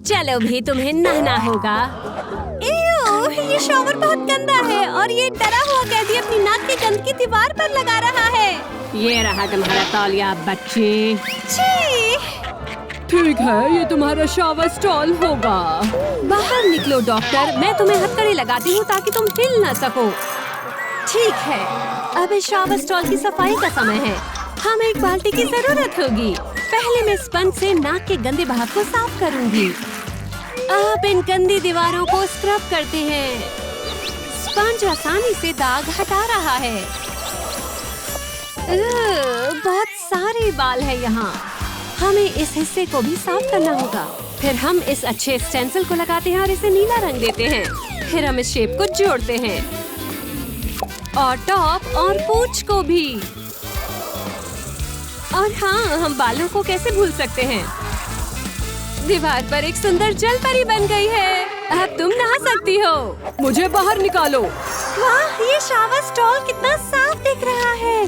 चलो भी तुम्हें नहाना होगा। ये शॉवर बहुत गंदा है और ये डरा हुआ कैदी अपनी नाक की गंद की दीवार पर लगा रहा है। ये रहा तुम्हारा तौलिया बच्चे। ठीक है, ये तुम्हारा शॉवर स्टॉल होगा। बाहर निकलो डॉक्टर, मैं तुम्हें हथकड़ी लगाती हूँ ताकि तुम हिल न सको। ठीक है, अब इस शॉवर स्टॉल की सफाई का समय है। हमें एक बाल्टी की जरूरत होगी। पहले मैं स्पंज से नाक के गंदे भाग को साफ करूंगी। अब इन गंदी दीवारों को स्क्रब करते हैं। स्पंज आसानी से दाग हटा रहा है। बहुत सारे बाल है यहाँ। हमें इस हिस्से को भी साफ करना होगा। फिर हम इस अच्छे स्टेंसिल को लगाते हैं और इसे नीला रंग देते हैं। फिर हम इस शेप को जोड़ते हैं और टॉप और पूंछ को भी। और हाँ, हम बालों को कैसे भूल सकते हैं। दीवार पर एक सुंदर जल परी बन गई है। अब तुम नहा सकती हो। मुझे बाहर निकालो। वाह, ये शावर स्टॉल कितना साफ दिख रहा है।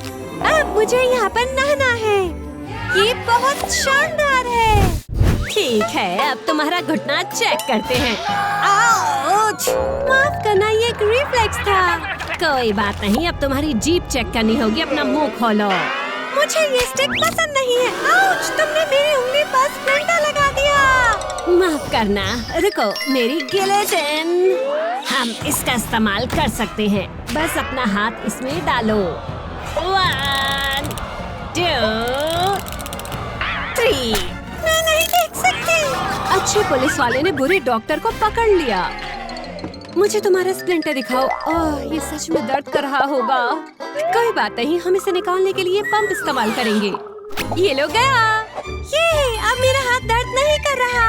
अब मुझे यहाँ पर नहाना है। ये बहुत शानदार है। ठीक है, अब तुम्हारा घुटना चेक करते हैं। आउच! माफ करना, ये एक रिफ्लेक्स था। कोई बात नहीं, अब तुम्हारी जीभ चेक करनी होगी। अपना मुंह खोलो। मुझे ये स्टिक पसंद नहीं है। आउच! तुमने मेरी उंगली पर स्प्लिंटर लगा दिया। माफ करना, रुको, मेरी गिलेटिन। हम इसका इस्तेमाल कर सकते हैं। बस अपना हाथ इसमें डालो। 1, 2, 3। मैं नहीं देख सकती। अच्छे पुलिस वाले ने बुरे डॉक्टर को पकड़ लिया। मुझे तुम्हारा स्प्लिंटर दिखाओ। ओह, ये सच में दर्द कर रहा होगा। कोई बात नहीं, हम इसे निकालने के लिए पंप इस्तेमाल करेंगे। ये लो गया। ये अब मेरा हाथ दर्द नहीं कर रहा।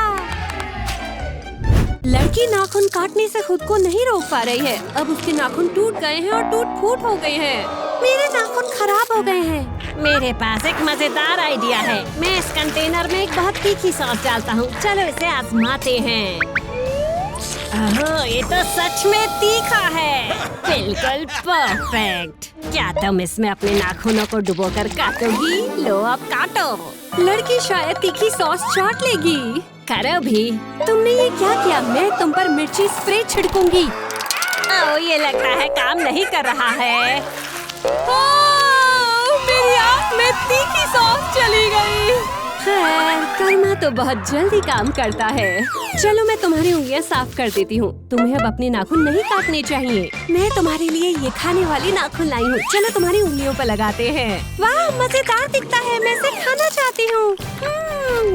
लड़की नाखून काटने से खुद को नहीं रोक पा रही है। अब उसके नाखून टूट गए हैं और टूट-फूट हो गए हैं। मेरे नाखून खराब हो गए हैं। मेरे पास एक मजेदार आइडिया है। मैं इस कंटेनर में एक बहुत तीखी सॉस डालता हूँ। चलो इसे आजमाते हैं। ओह, ये तो सच में तीखा है। बिल्कुल परफेक्ट। क्या तुम इसमें अपने नाखूनों को डुबोकर काटोगी? लो, अब काटो। लड़की शायद तीखी सॉस चाट लेगी। करो भी। तुमने ये क्या किया? मैं तुम पर मिर्ची स्प्रे छिड़कूंगी। ओह, ये लगता है काम नहीं कर रहा है। ओह, मेरी आँख में तीखी सॉस चली गई। खैर, कर्मा तो बहुत जल्दी काम करता है। चलो, मैं तुम्हारी उंगलियां साफ कर देती हूँ। तुम्हें अब अपने नाखून नहीं काटने चाहिए। मैं तुम्हारे लिए ये खाने वाली नाखून लाई हूँ। चलो, तुम्हारी उंगलियों पर लगाते हैं। वाह, मजेदार दिखता है। मैं इसे खाना चाहती हूँ।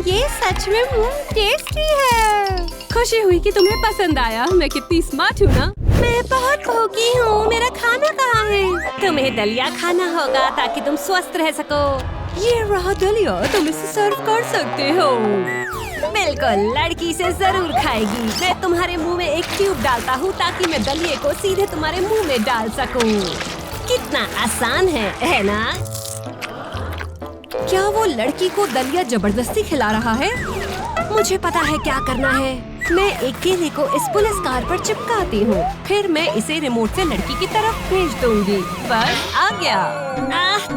ये सच में टेस्टी है। खुशी हुई कि तुम्हें पसंद आया। मैं कितनी स्मार्ट हूँ ना। मैं बहुत भूखी हूँ। मेरा खाना कहाँ है? तुम्हें दलिया खाना होगा ताकि तुम स्वस्थ रह सको। ये रहा दलिया, तुम इसे सर्व कर सकते हो। बिल्कुल, लड़की इसे जरूर खाएगी। मैं तुम्हारे मुंह में एक ट्यूब डालता हूँ ताकि मैं दलिये को सीधे तुम्हारे मुंह में डाल सकूँ। कितना आसान है ना? क्या वो लड़की को दलिया जबरदस्ती खिला रहा है? मुझे पता है क्या करना है। मैं एक केले को इस पुलिस कार पर चिपकाती हूँ। फिर मैं इसे रिमोट से लड़की की तरफ भेज दूंगी। बस आ गया।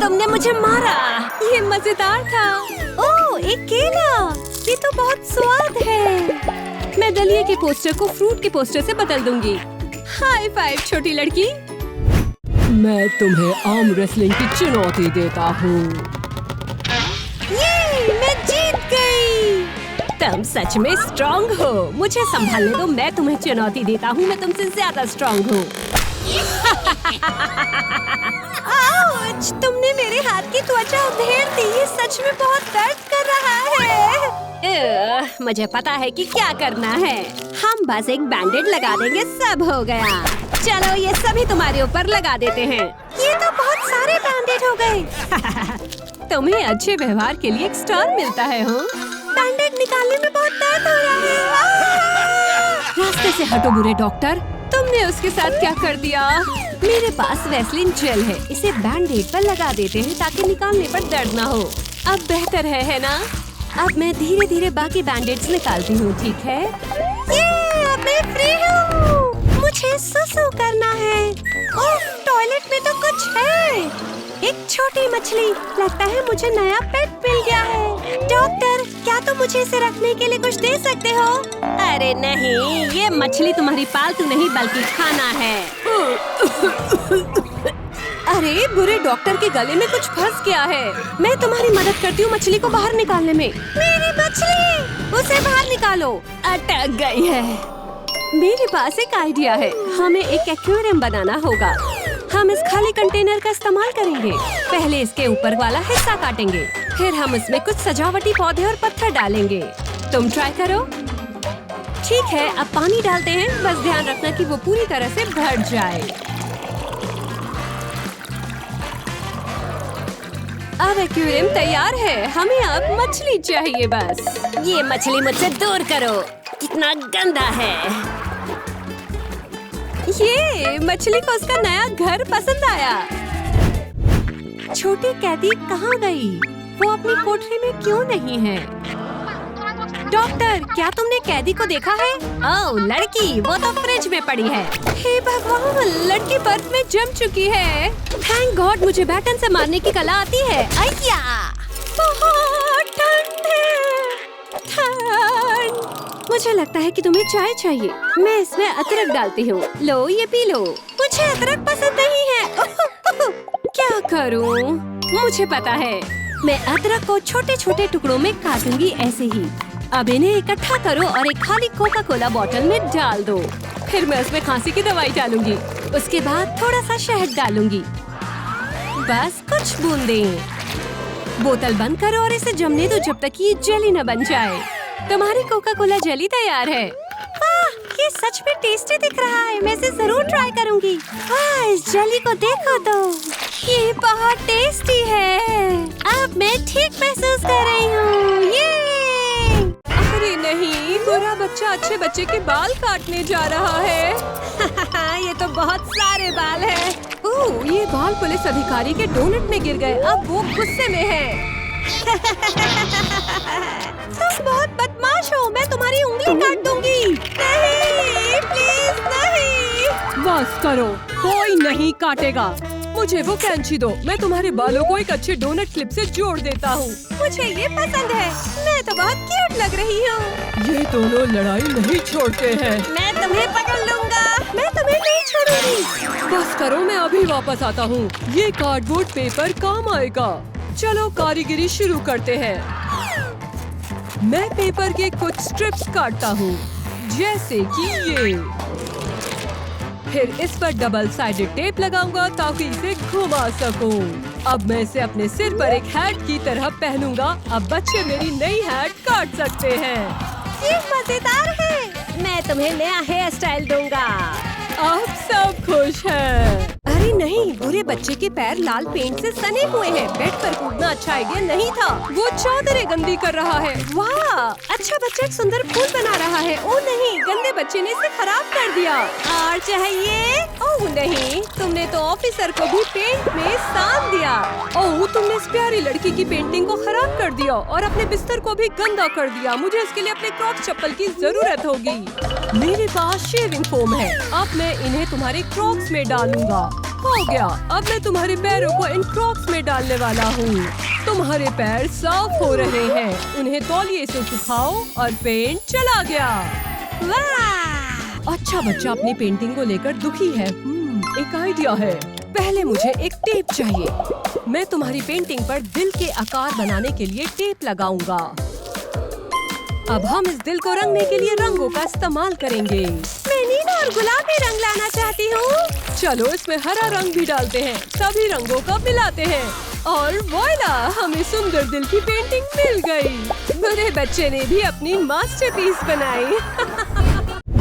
तुमने मुझे मारा। ये मजेदार था। ओह, एक केला। ये तो बहुत स्वाद है। मैं दलिया के पोस्टर को फ्रूट के पोस्टर से बदल दूंगी। हाई फाइव छोटी लड़की। मैं तुम्हें आर्म रेसलिंग की चुनौती देता हूँ। मैं जीत गई। तुम सच में स्ट्रॉन्ग हो। मुझे संभालने दो। मैं तुम्हें चुनौती देता हूँ। मैं तुमसे ज्यादा स्ट्रॉन्ग हूँ। आउच! तुमने मेरे हाथ की त्वचा उधेड़ दी। ये सच में बहुत दर्द कर रहा है। मुझे पता है कि क्या करना है। हम बस एक बैंडेड लगा देंगे, सब हो गया। चलो, ये सभी तुम्हारे ऊपर लगा देते हैं। ये तो बहुत सारे बैंडेड हो गए। तुम्हें अच्छे व्यवहार के लिए एक स्टार मिलता है। बैंडेड निकालने में बहुत दर्द हो रहा है। रास्ते से हटो बुरे डॉक्टर। तुमने उसके साथ क्या कर दिया? मेरे पास वैसलीन जेल है। इसे बैंडेड पर लगा देते हैं ताकि निकालने पर दर्द ना हो। अब बेहतर है ना? अब मैं धीरे धीरे बाकी बैंडेड्स निकालती हूँ। ठीक है? अब मैं फ्री हूँ। मुझे सुसु करना है। ओह, टॉयलेट में तो कुछ है। एक छोटी मछली। लगता है मुझे नया पेट मिल गया है। डॉक्टर, क्या तुम मुझे इसे रखने के लिए कुछ दे सकते हो? अरे नहीं, ये मछली तुम्हारी पालतू नहीं बल्कि खाना है। अरे बुरे डॉक्टर के गले में कुछ फंस गया है। मैं तुम्हारी मदद करती हूँ मछली को बाहर निकालने में। मेरी मछली, उसे बाहर निकालो। अटक गई है। मेरे पास एक आइडिया है। हमें एक एक्वेरियम बनाना होगा। हम इस खाली कंटेनर का इस्तेमाल करेंगे। पहले इसके ऊपर वाला हिस्सा काटेंगे, फिर हम इसमें कुछ सजावटी पौधे और पत्थर डालेंगे। तुम ट्राई करो। ठीक है, अब पानी डालते हैं। बस ध्यान रखना कि वो पूरी तरह से भर जाए। अब एक्वेरियम तैयार है। हमें अब मछली चाहिए बस। ये मछली मुझसे दूर करो, कितना गंदा है। ये मछली को उसका नया घर पसंद आया। छोटी कैदी कहाँ गई? वो अपनी कोठरी में क्यों नहीं है? डॉक्टर, क्या तुमने कैदी को देखा है? ओह लड़की, वो तो फ्रिज में पड़ी है। हे भगवान, लड़की बर्फ में जम चुकी है। थैंक गॉड, मुझे बैटन से मारने की कला आती है। अय्या, बहुत ठंड है। ठंड। मुझे लगता है कि तुम्हें चाय चाहिए। मैं इसमें अदरक डालती हूँ। लो, ये पी लो। मुझे अदरक पसंद नहीं है। क्या करूँ? मुझे पता है। मैं अदरक को छोटे छोटे टुकड़ों में काटूंगी ऐसे ही। अब इन्हें इकट्ठा करो और एक खाली कोका कोला बोतल में डाल दो। फिर मैं उसमें खांसी की दवाई डालूंगी। उसके बाद थोड़ा सा शहद डालूंगी। बस कुछ बूंदें। बोतल बंद करो और इसे जमने दो जब तक ये जेली न बन जाए। तुम्हारी कोका कोला जेली तैयार है। वाह, ये सच में टेस्टी दिख रहा है। मैं इसे जरूर ट्राई करूंगी। वाह, इस जेली को देखो तो, ये बहुत टेस्टी है। अब मैं ठीक महसूस कर रही हूँ। ये अरे नहीं, बुरा बच्चा अच्छे बच्चे के बाल काटने जा रहा है। ये तो बहुत सारे बाल हैं। ओह, ये बाल पुलिस अधिकारी के डोनट में गिर गए। अब वो गुस्से में है। तुम बहुत बदमाश हो। मैं तुम्हारी उंगली काट दूंगी। नहीं, प्लीज नहीं। बस करो, कोई नहीं काटेगा। मुझे वो कैंची दो। मैं तुम्हारे बालों को एक अच्छे डोनट क्लिप से जोड़ देता हूँ। मुझे ये पसंद है। मैं तो बहुत क्यूट लग रही हूँ। ये दोनों लड़ाई नहीं छोड़ते हैं। मैं तुम्हें पकड़ लूंगा। मैं तुम्हें नहीं छोड़ूंगी। बस करो, मैं अभी वापस आता हूँ। ये कार्डबोर्ड पेपर काम आएगा। चलो कारीगरी शुरू करते हैं। मैं पेपर के कुछ स्ट्रिप्स काटता हूँ, जैसे कि ये। फिर इस पर डबल साइडेड टेप लगाऊंगा ताकि इसे घुमा सकूं। अब मैं इसे अपने सिर पर एक हैट की तरह पहनूंगा। अब बच्चे मेरी नई हैट काट सकते हैं। ये मजेदार है। मैं तुम्हें नया हेयर स्टाइल दूंगा। अब सब खुश हैं। अरे नहीं, बुरे बच्चे के पैर लाल पेंट से सने हुए हैं। बेड पर कूदना अच्छा आइडिया नहीं था। वो चादरें गंदी कर रहा है। वाह, अच्छा बच्चा एक सुंदर फूल बना रहा है। ओह नहीं, गंदे बच्चे ने इसे खराब कर दिया। और चाहिए? ओह नहीं, तुमने तो ऑफिसर को भी पेंट में सान दिया। ओह, तुमने इस प्यारी लड़की की पेंटिंग को खराब कर दिया और अपने बिस्तर को भी गंदा कर दिया। मुझे इसके लिए अपने क्रॉक्स चप्पल की जरूरत होगी। मेरे पास शेविंग फोम है। अब मैं इन्हें तुम्हारे क्रॉक्स में डालूंगा। हो गया। अब मैं तुम्हारे पैरों को इन क्रॉक्स में डालने वाला हूँ। तुम्हारे पैर साफ हो रहे हैं। उन्हें तौलिए से सुखाओ और पेंट चला गया। वाह! अच्छा बच्चा अपनी पेंटिंग को लेकर दुखी है। एक आइडिया है। पहले मुझे एक टेप चाहिए। मैं तुम्हारी पेंटिंग पर दिल के आकार बनाने के लिए टेप लगाऊंगा। अब हम इस दिल को रंगने के लिए रंगों का इस्तेमाल करेंगे। मैं नीला और गुलाबी रंग लाना चाहती हूँ। चलो इसमें हरा रंग भी डालते हैं। सभी रंगों को मिलाते हैं और वॉइला, हमें सुंदर दिल की पेंटिंग मिल गई। बुरे बच्चे ने भी अपनी मास्टरपीस बनाई।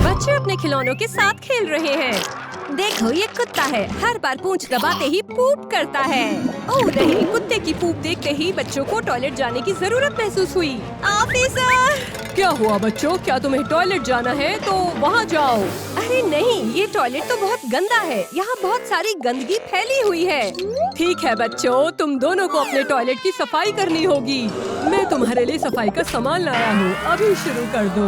बच्चे अपने खिलौनों के साथ खेल रहे हैं। देखो, ये कुत्ता है। हर बार पूंछ दबाते ही पूप करता है। ओह नहीं, कुत्ते की पूप देखते ही बच्चों को टॉयलेट जाने की जरूरत महसूस हुई। ऑफिसर! क्या हुआ बच्चों? क्या तुम्हें टॉयलेट जाना है तो वहाँ जाओ। अरे नहीं, ये टॉयलेट तो बहुत गंदा है। यहाँ बहुत सारी गंदगी फैली हुई है। ठीक है बच्चों, तुम दोनों को अपने टॉयलेट की सफाई करनी होगी। मैं तुम्हारे लिए सफाई का सामान लाया हूँ। अभी शुरू कर दो।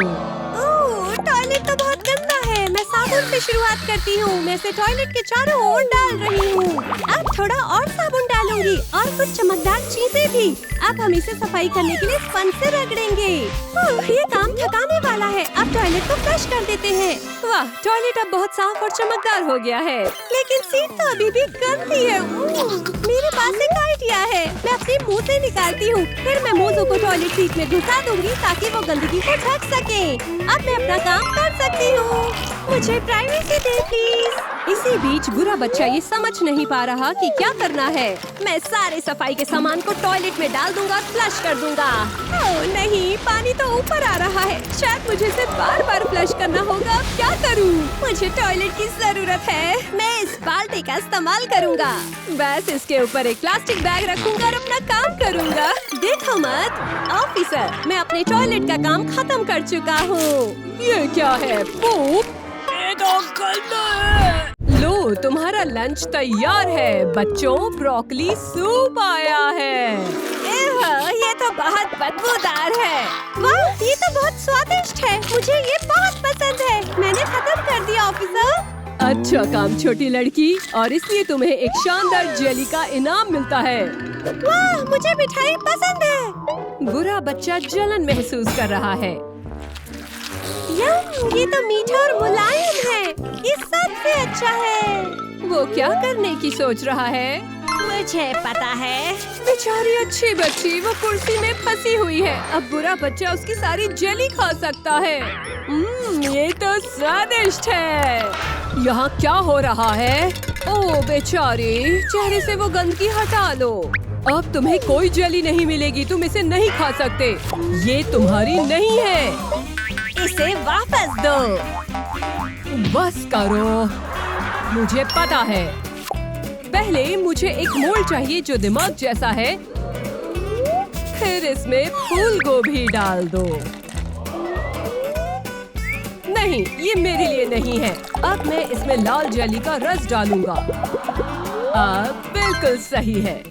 टॉयलेट तो बहुत गंदा है। मैं साबुन से शुरुआत करती हूँ। मैं इसे टॉयलेट के चारों ओर डाल रही हूँ। अब थोड़ा और साबुन डालूंगी और कुछ चमकदार चीजें भी। अब हम इसे सफाई करने के लिए स्पंज से रगड़ेंगे। ये काम थकाने वाला है। अब टॉयलेट को फ्लश कर देते हैं। वाह, टॉयलेट अब बहुत साफ और चमकदार हो गया है। लेकिन सीट तो अभी भी गंदी है। मेरे पास एक आइडिया है। मैं अपने मुंह से निकालती हूँ, फिर मैं मोज़ो को टॉयलेट सीट में घुसा दूंगी ताकि वो गंदगी को ढक सके। अब मैं अपना काम कर सकती हूँ। मुझे प्राइवेसी दे प्लीज। इसी बीच बुरा बच्चा ये समझ नहीं पा रहा कि क्या करना है। मैं सारे सफाई के सामान को टॉयलेट में डाल दूंगा और फ्लश कर दूंगा। ओह नहीं, पानी तो ऊपर आ रहा है। शायद मुझे इसे बार-बार फ्लश करना होगा। क्या करूं? मुझे टॉयलेट की जरूरत है। मैं इस बाल्टी का इस्तेमाल करूंगा। बस इसके ऊपर एक प्लास्टिक बैग रखूंगा और अपना काम करूंगा। देखो मत ऑफिसर, मैं अपने टॉयलेट का काम खत्म कर चुका हूँ। ये क्या है? पूप? ये तो गंदा है। लो, तुम्हारा लंच तैयार है बच्चों। ब्रोकली सूप आया है। ये तो बहुत बदबूदार है। वाह, ये तो बहुत स्वादिष्ट है। मुझे ये बहुत पसंद है। मैंने खत्म कर दिया ऑफिसर। अच्छा काम छोटी लड़की, और इसलिए तुम्हें एक शानदार जेली का इनाम मिलता है। वाह, मुझे मिठाई पसंद है। बुरा बच्चा जलन महसूस कर रहा है। ये तो मीठा और मुलायम है। ये सबसे अच्छा है। वो क्या करने की सोच रहा है? मुझे पता है। बेचारी अच्छी बच्ची, वो कुर्सी में फंसी हुई है। अब बुरा बच्चा उसकी सारी जेली खा सकता है। ये तो स्वादिष्ट है। यहाँ क्या हो रहा है? ओह बेचारी, चेहरे से वो गंदगी हटा लो। अब तुम्हें कोई जेली नहीं मिलेगी। तुम इसे नहीं खा सकते। ये तुम्हारी नहीं है। इसे वापस दो। बस करो, मुझे पता है। पहले मुझे एक मोल्ड चाहिए जो दिमाग जैसा है। फिर इसमें फूल गोभी डाल दो। नहीं, ये मेरे लिए नहीं है। अब मैं इसमें लाल जेली का रस डालूंगा। अब बिल्कुल सही है।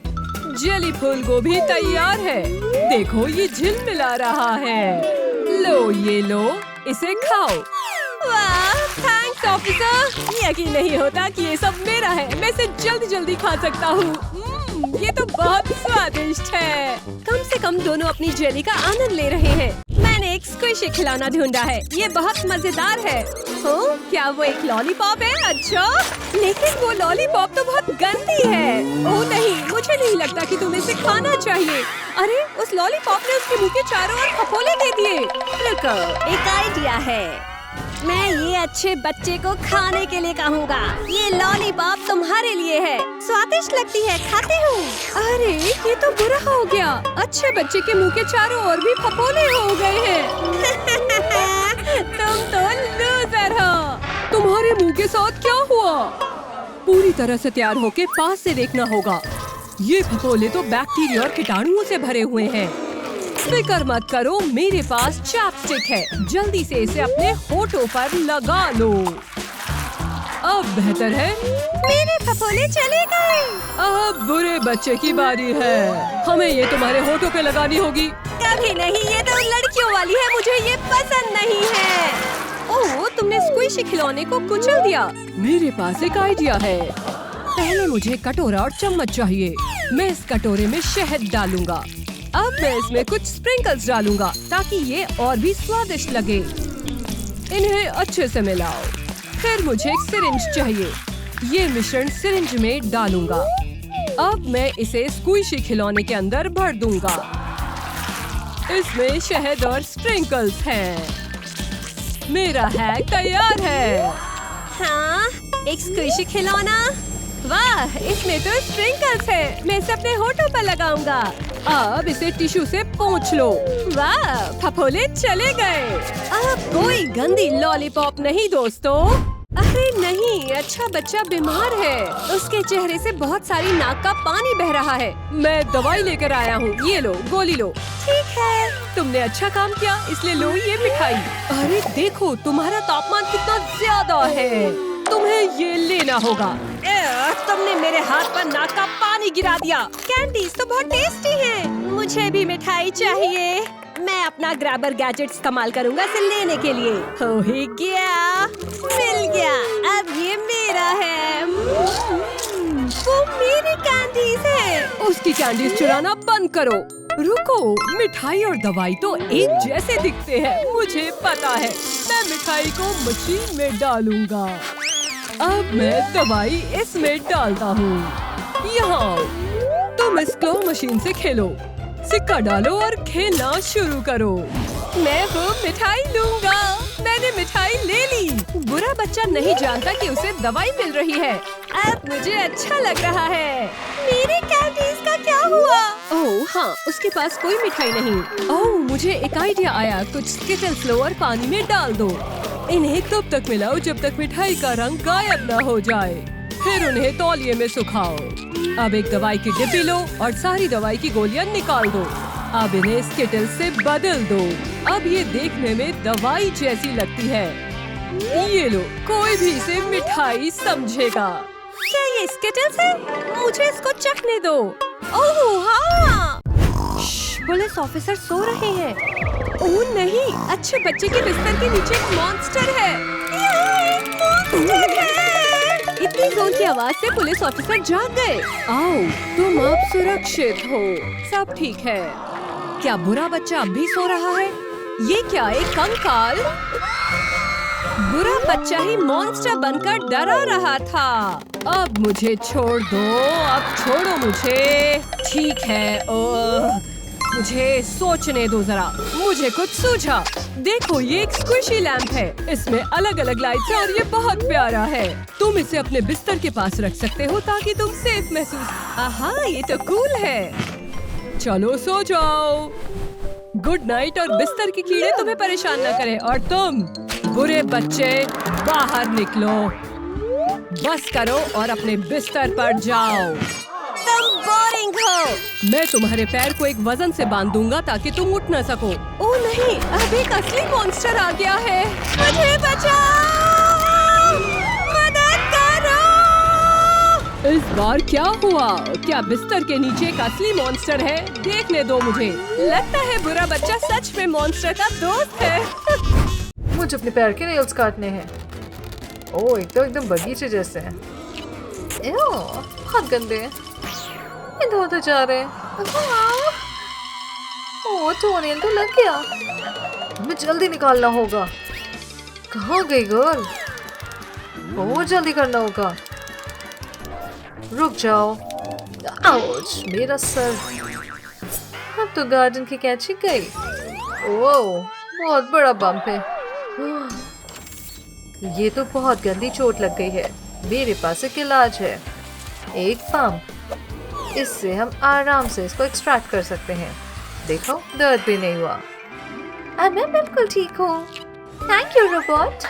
जेली फूल गोभी तैयार है। देखो, ये झिलमिला रहा है। लो, ये लो, इसे खाओ। वाह, थैंक्स ऑफिसर। यकीन नहीं होता कि ये सब मेरा है। मैं इसे जल्दी जल्दी खा सकता हूँ। ये तो बहुत स्वादिष्ट है। कम से कम दोनों अपनी जेली का आनंद ले रहे हैं। मैंने एक स्क्विशी खिलौना ढूंढा है। ये बहुत मजेदार है। क्या वो एक लॉलीपॉप है? अच्छा, लेकिन वो लॉलीपॉप तो बहुत गंदी है। ओह नहीं, मुझे नहीं लगता कि तुम्हें इसे खाना चाहिए। अरे, उस लॉलीपॉप ने उसके मुंह के चारों ओर फफोले दे दिए। रुको, एक आइडिया है। मैं ये अच्छे बच्चे को खाने के लिए कहूँगा। ये लॉलीपॉप तुम्हारे लिए है। स्वादिष्ट लगती है, खाती हूँ। अरे, ये तो बुरा हो गया। अच्छे बच्चे के मुंह के चारों ओर भी फफोले हो गए हैं। तुम तो लूजर हो। तुम्हारे मुंह के साथ क्या हुआ? पूरी तरह से तैयार होके पास से देखना होगा। ये फफोले तो बैक्टीरिया और कीटाणुओं से भरे हुए हैं। फिक्र मत करो, मेरे पास चॉपस्टिक है। जल्दी से इसे अपने होठों पर लगा लो। अब बेहतर है। मेरे फफोले चले गए। अब बुरे बच्चे की बारी है। हमें ये तुम्हारे होठों पे लगानी होगी। कभी नहीं, ये तो लड़कियों वाली है। मुझे ये पसंद नहीं है। ओह, तुमने स्क्विशी खिलौने को कुचल दिया। मेरे पास एक आइडिया है। पहले मुझे कटोरा और चम्मच चाहिए। मैं इस कटोरे में शहद डालूंगा। अब मैं इसमें कुछ स्प्रिंकल्स डालूंगा ताकि ये और भी स्वादिष्ट लगे। इन्हें अच्छे से मिलाओ। फिर मुझे एक सिरिंज चाहिए। ये मिश्रण सिरिंज में डालूंगा। अब मैं इसे स्क्विशी खिलौने के अंदर भर दूंगा। इसमें शहद और स्प्रिंकल्स हैं। मेरा हैक तैयार है। हाँ, एक स्क्विशी खिलौना। वाह, इसमें तो स्प्रिंकल्स है। मैं इसे अपने होठों पर लगाऊंगा। अब इसे टिश्यू से पोंछ लो। वाह, फफोले चले गए। अब कोई गंदी लॉलीपॉप नहीं दोस्तों। अरे नहीं, अच्छा बच्चा बीमार है। उसके चेहरे से बहुत सारी नाक का पानी बह रहा है। मैं दवाई लेकर आया हूँ। ये लो, गोली लो। ठीक है, तुमने अच्छा काम किया, इसलिए लो ये मिठाई। अरे देखो, तुम्हारा तापमान कितना ज्यादा है। तुम्हें ये लेना होगा। तुमने मेरे हाथ पर नाक का पानी गिरा दिया। कैंडीज तो बहुत टेस्टी हैं। मुझे भी मिठाई चाहिए। मैं अपना ग्रैबर गैजेट इस्तेमाल करूंगा इसे लेने के लिए। हो ही गया, मिल गया, अब ये मेरा है। वो मेरी कैंडीज है। उसकी कैंडीज चुराना बंद करो। रुको, मिठाई और दवाई तो एक जैसे दिखते हैं। मुझे पता है, मैं मिठाई को मशीन में डालूंगा। अब मैं दवाई इसमें डालता हूँ। यहाँ तुम इस क्लो मशीन से खेलो। सिक्का डालो और खेलना शुरू करो। मैं वो मिठाई लूंगा। मैंने मिठाई ले ली। बुरा बच्चा नहीं जानता कि उसे दवाई मिल रही है। अब मुझे अच्छा लग रहा है। मेरे कैंडीज का क्या हुआ? ओह हाँ, उसके पास कोई मिठाई नहीं। ओह, मुझे एक आइडिया आया। कुछ स्किटल्स लो और पानी में डाल दो। इन्हें तब तक मिलाओ जब तक मिठाई का रंग गायब न हो जाए। फिर उन्हें तौलिए में सुखाओ। अब एक दवाई की डिब्बी लो और सारी दवाई की गोलियां निकाल दो। अब इन्हें स्किटल्स से बदल दो। अब ये देखने में दवाई जैसी लगती है। ये लो, कोई भी इसे मिठाई समझेगा। क्या ये स्किटल्स है? मुझे इसको चखने दो। ओह हाँ। पुलिस ऑफिसर सो रहे हैं। ओह नहीं, अच्छे बच्चे के बिस्तर के नीचे एक मॉन्स्टर है। ये एक मॉन्स्टर है। इतनी जोर की आवाज से पुलिस ऑफिसर जाग गए। आओ, तुम अब सुरक्षित हो। सब ठीक है। क्या बुरा बच्चा अब भी सो रहा है? ये क्या, एक कंकाल? बुरा बच्चा ही मॉन्स्टर बनकर डरा रहा था। अब मुझे छोड़ दो। अब छोड़ो मुझे। ठीक है। ओह, मुझे सोचने दो जरा। मुझे कुछ सूझा। देखो, ये एक स्क्विशी लैंप है। इसमें अलग अलग लाइट्स हैं और ये बहुत प्यारा है। तुम इसे अपने बिस्तर के पास रख सकते हो ताकि तुम सेफ महसूस। आहा, ये तो कूल है। चलो सो जाओ। गुड नाइट और बिस्तर के कीड़े तुम्हें परेशान न करें। और तुम बुरे बच्चे बाहर निकलो। बस करो और अपने बिस्तर पर जाओ। तुम बोरिंग हो। मैं तुम्हारे पैर को एक वजन से बांध दूंगा ताकि तुम उठ न सको। ओह नहीं, अब एक असली मॉन्स्टर आ गया है। मुझे बचाओ। मदद करो। इस बार क्या हुआ? क्या बिस्तर के नीचे एक असली मॉन्स्टर है? देखने दो मुझे। लगता है बुरा बच्चा सच में मॉन्स्टर का दोस्त है। मुझे अपने पैर के नेल्स काटने हैं। ओह, एक तो एकदम बगीचे जैसे हैं। बहुत गंदे हैं। इधर उधर जा रहे हैं। ओह, टोनियन तो लग गया। हमें जल्दी निकालना होगा। कहाँ गई गर्ल? ओह, जल्दी करना होगा। रुक जाओ। आउच, मेरा सर। अब तो गार्डन की कैंची गई। ओह, बहुत बड़ा बम्प है। ये तो बहुत गंदी चोट लग गई है। मेरे पास एक इलाज है। एक पंप। इससे हम आराम से इसको एक्सट्रैक्ट कर सकते हैं। देखो, दर्द भी नहीं हुआ। अब मैं बिल्कुल ठीक हूँ। Thank you robot.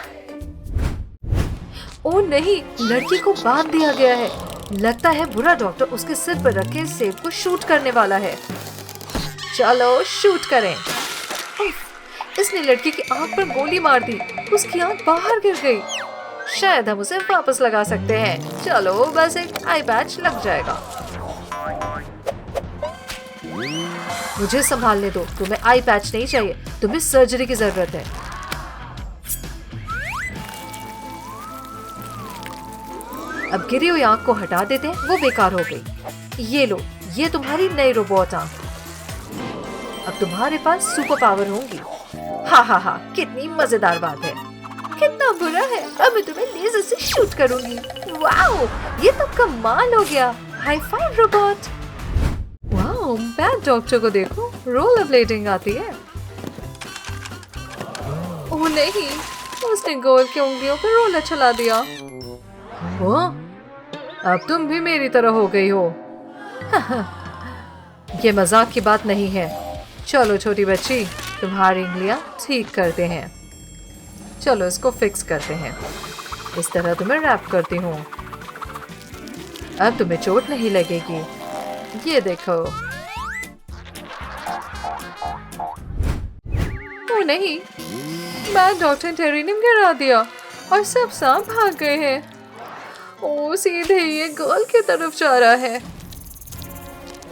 ओह नहीं, लड़की को बांध दिया गया है। लगता है बुरा डॉक्टर उसके सिर पर रखे सेब को शूट करने वाला है। चलो शूट करें। इसने लड़की की आंख पर गोली मार दी। उसकी आंख बाहर गिर गई। शायद हम उसे वापस लगा सकते हैं। चलो, बस एक आई पैच लग जाएगा। मुझे संभालने दो। तुम्हें आई पैच नहीं चाहिए, तुम्हें सर्जरी की जरूरत है। अब गिरी हुई आंख को हटा देते हैं, वो बेकार हो गई। ये लो, ये तुम्हारी नई रोबोट आंख। अब तुम्हारे पास सुपर पावर होंगी। हा हा हा, कितनी मजेदार बात है। कितना बुरा है। अब मैं तुम्हें लेजर से शूट करूंगी। वाओ, ये तो कमाल हो गया। High five robot. Wow, bad doctor को देखो, रोलर ब्लेडिंग आती है। ओह नहीं, उसने गोल की उंगलियों पर रोलर चला दिया। ओह, अब तुम भी मेरी तरह हो गई हो। ये मजाक की बात नहीं है। चलो छोटी बच्ची, तुम्हारी उंगलियां ठीक करते हैं। चलो इसको फिक्स करते हैं। इस तरह तुम्हें रैप करती हूँ। अब तुम्हें चोट नहीं लगेगी। ये देखो। ओ नहीं, बैड डॉक्टर टेरी ने गिरा दिया और सब सांप भाग गए हैं। ओ, सीधे ये गर्ल की तरफ जा रहा है।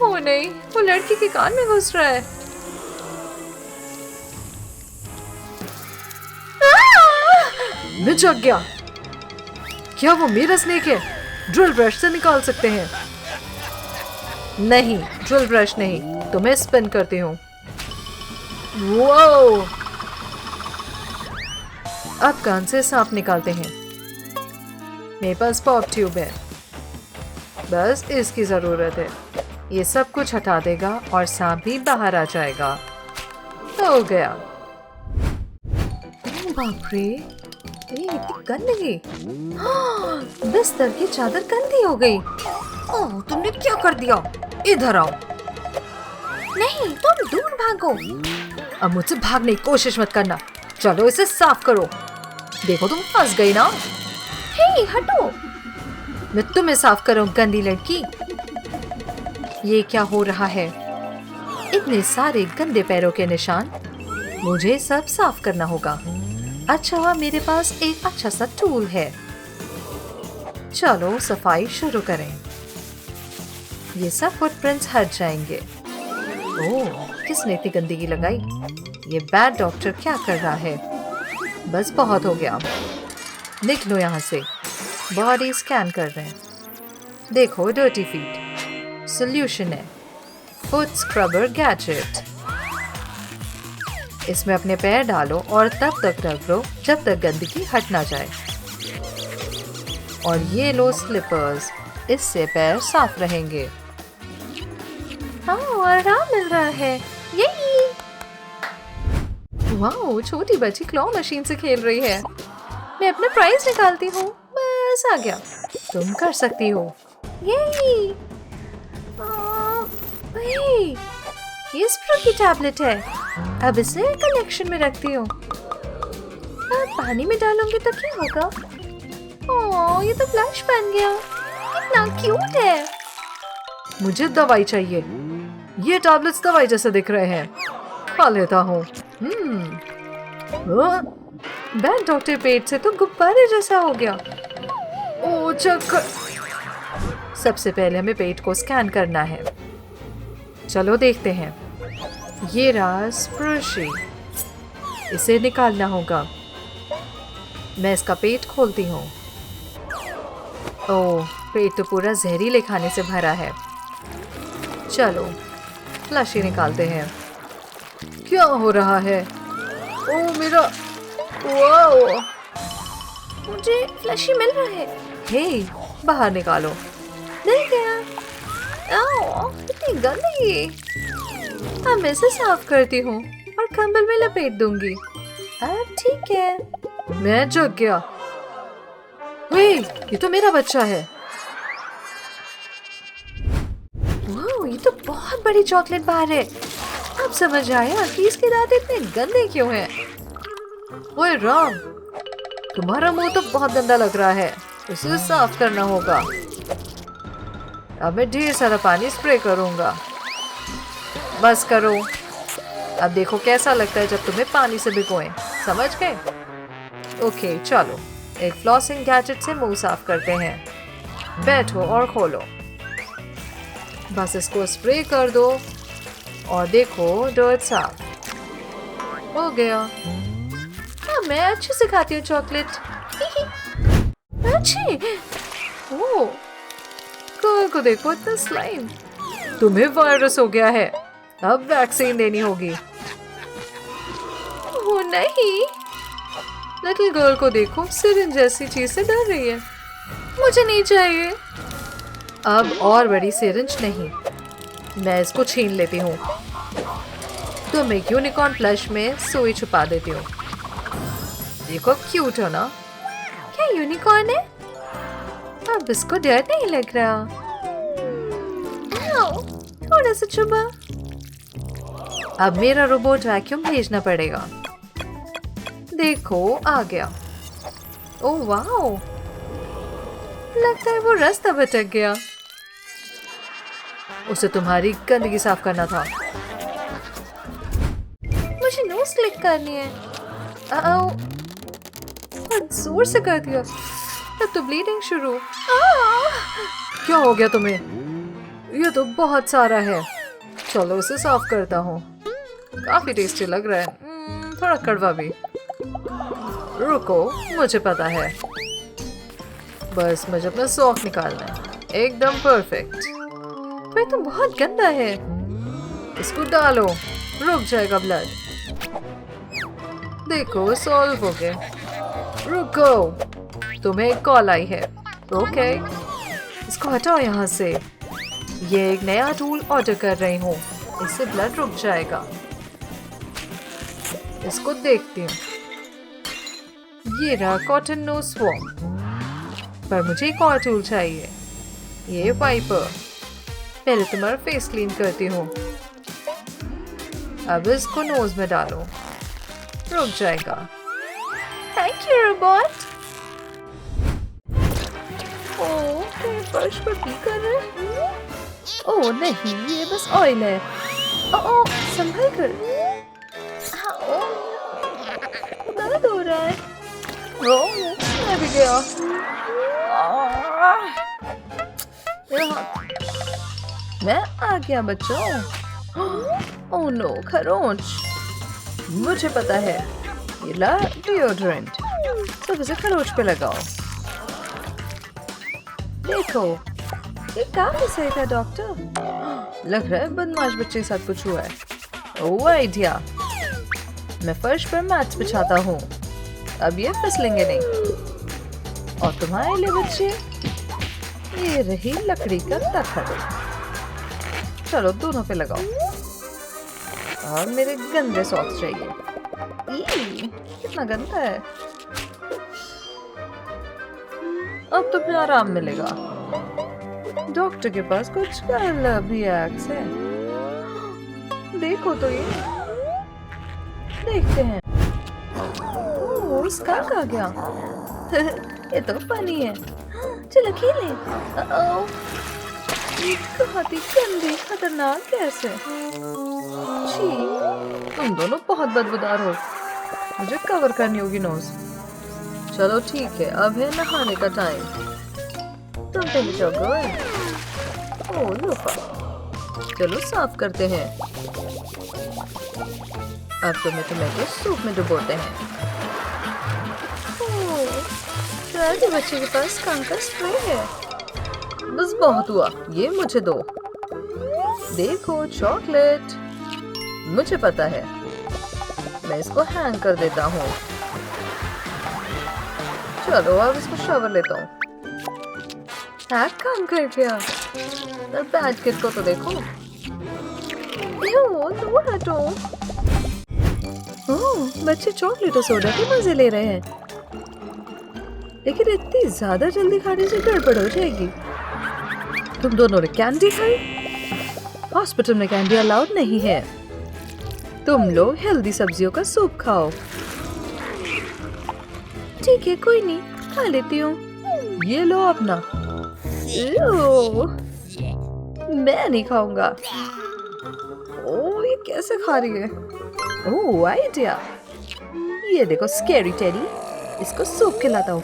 ओ नहीं, वो लड़की के कान में घुस रहा है। मैं जग गया। क्या वो मेरा स्नेक है? ड्रिल ब्रश से निकाल सकते हैं। नहीं, ड्रिल ब्रश नहीं, तो मैं स्पिन करती हूँ। वो अब कान से सांप निकालते हैं। मेरे पास पॉप ट्यूब है, बस इसकी जरूरत है। ये सब कुछ हटा देगा और सांप भी बाहर आ जाएगा। हो गया। ओह बाप रे, ये इतनी गंदगी। बिस्तर की चादर गंदी हो गई। ओह, तुमने क्या कर दिया? इधर आओ। नहीं, तुम दूर भागो। अब मुझसे भागने की कोशिश मत करना। चलो इसे साफ करो। देखो तुम फंस गई ना। हे, हटो। मैं तुम्हें साफ करूं, गंदी लड़की। ये क्या हो रहा है? इतने सारे गंदे पैरों के निशान। मुझे सब साफ करना होगा। अच्छा, मेरे पास एक अच्छा सा टूल है। चलो सफाई शुरू करें। ये सब फुटप्रिंट्स हट जाएंगे। ओह, किसने इतनी गंदगी लगाई? ये बैड डॉक्टर क्या कर रहा है? बस बहुत हो गया। निकलो यहाँ से। बॉडी स्कैन कर रहे हैं। देखो, डर्टी फीट। सॉल्यूशन है फुट स्क्रबर गैजेट। इसमें अपने पैर डालो और तब तक रख लो जब तक गंदगी हट ना जाए। और ये लो स्लीपर्स, इससे पैर साफ रहेंगे। हाँ, आराम मिल रहा है। यही। वाह, छोटी बच्ची क्लॉ मशीन से खेल रही है। मैं अपना प्राइज निकालती हूँ। बस आ गया। तुम कर सकती हो। यही। ये स्प्रो की टैबलेट है। अब इसे कलेक्शन में रखती हूँ। अब पानी में डालूंगी तो क्या होगा? ओह, ये तो फ्लैश बन गया। कितना क्यूट है। मुझे दवाई चाहिए। ये टैबलेट्स दवाई जैसे दिख रहे हैं। खा लेता हूँ। बैड डॉक्टर पेट से तो गुब्बारे जैसा हो गया। ओ चक्कर। सबसे पहले हमें पेट को स्कैन करना है। चलो देखते हैं। ये रहा स्प्रेशी। इसे निकालना होगा। मैं इसका पेट खोलती हूँ। ओह, पेट तो पूरा जहरीले खाने से भरा है। चलो फ्लशी निकालते हैं। क्या हो रहा है? ओह मेरा, वाओ, मुझे फ्लशी मिल रहा है। हे, बाहर निकालो। मिल गया। ओह, इतनी गंदगी। अब मैं इसे साफ करती हूँ और कंबल में लपेट दूंगी। अब ठीक है। मैं जग गया। वे, ये तो मेरा बच्चा है। वाह, ये तो बहुत बड़ी चॉकलेट बार है। अब समझ आया कि इसके दांत इतने गंदे क्यों हैं। ओए राम, तुम्हारा मुंह तो बहुत गंदा लग रहा है। इसे साफ करना होगा। अब मैं ढेर सारा पानी स्प्रे करूंगा। बस करो। अब देखो कैसा लगता है जब तुम्हें पानी से भिगोएं। समझ गए? ओके, चलो एक फ्लॉसिंग गैजेट से मुंह साफ करते हैं। बैठो और खोलो। बस इसको स्प्रे कर दो और देखो डर्ट साफ हो गया। हाँ, मैं अच्छे से खाती हूँ चॉकलेट। अच्छी। ओह, गर्ल को देखो, इतना स्लाइम। तुम्हें वायरस हो गया है। अब वैक्सीन देनी होगी। ओह नहीं, लिटिल गर्ल को देखो, सिरिंज जैसी चीज से डर रही है। मुझे नहीं चाहिए। अब और बड़ी सिरिंज नहीं, मैं इसको छीन लेती हूँ। तो मैं यूनिकॉर्न प्लश में सुई छुपा देती हूँ। देखो क्यूट हो ना? क्या यूनिकॉर्न है? अब इसको डर नहीं लग रहा। आओ, थोड़ा सा चुभा। अब मेरा रोबोट वैक्यूम भेजना पड़ेगा। देखो आ गया। ओह वाओ, लगता है वो रास्ता भटक गया। उसे तुम्हारी गंदगी साफ करना था। मुझे नोज क्लिक करनी है। बहुत जोर से कर दिया। अब तो ब्लीडिंग शुरू। क्या हो गया तुम्हें? ये तो बहुत सारा है। चलो इसे साफ करता हूँ। काफी टेस्टी लग रहा है, थोड़ा कड़वा भी। रुको, मुझे पता है। बस मुझे अपना सॉक निकालना है। एकदम परफेक्ट। पर तो बहुत गंदा है। इसको डालो, रुक जाएगा ब्लड। देखो सॉल्व हो गया। रुको, तुम्हें एक कॉल आई है। ओके, इसको हटाओ यहाँ से। ये एक नया टूल ऑर्डर कर रही हूँ, इससे ब्लड रुक जाएगा। इसको देखती हूँ। ये रहा कॉटन नोज स्वॉब। पर मुझे एक और टूल चाहिए। ये वाइपर। पहले तुम्हारा फेस क्लीन करती हूँ। अब इसको नोज में डालो, रुक जाएगा। Thank you robot. ओह, क्या फर्श पर पी कर रहे हैं? ओह नहीं, ये बस ऑयल है। ओह, संभल कर। दर्द हो रहा है। ओह, मैं भी गया। मैं आ गया बच्चों। ओह नो, खरोंच। मुझे पता है, ये ला डिओड्रेंट। सब इसे खरोंच पे लगाओ। देखो, ये काफी सही था डॉक्टर। लग रहा है बदमाश बच्चे के साथ कुछ हुआ है। ओह आइडिया। मैं फर्श पर मैट्स बिछाता हूँ, अब ये फिसलेंगे नहीं। और तुम्हारे लिए बच्चे, ये रही लकड़ी का तख्त। चलो दोनों पे लगाओ। और मेरे गंदे सॉक्स चाहिए। कितना गंदा है। अब तो फिर आराम मिलेगा। डॉक्टर के पास कुछ गलत भी एक्स है। देखो तो ये, देखते हैं। ओह, स्कार्क आ गया। ये तो फनी है। चलो खेलें। बहुत ही गंदी, खतरनाक कैसे। छी, तुम दोनों बहुत बदबूदार हो। मुझे कवर करनी होगी नोज। चलो ठीक है, अब है नहाने का टाइम। तुम पहले जाओ गर्ल। ओह लूफा, चलो साफ करते हैं। अब तुम्हें सूप में डुबोते हैं। ओह, बच्चे के पास स्कंक का स्प्रे है। बस बहुत हुआ, ये मुझे दो। देखो चॉकलेट। मुझे पता है, मैं इसको हैंग कर देता हूँ। चलो अब इसको शावर लेता हूँ। हैक काम कर गया। बैड किड को तो देखो। दूर हटो। ओह, बच्चे चॉकलेट और सोडा के मजे ले रहे हैं। लेकिन इतनी ज्यादा जल्दी खाने से गड़बड़ हो जाएगी। तुम दोनों ने कैंडी खाई? हॉस्पिटल में कैंडी अलाउड नहीं है। तुम लोग हेल्दी सब्जियों का सूप खाओ। ठीक है, कोई नहीं, खा लेती हूँ। ये लो अपना। मैं नहीं खाऊंगा। ओह, ये कैसे खा रही है? ओह आइडिया। ये देखो स्कैरी टेडी, इसको सूप खिलाता हूँ।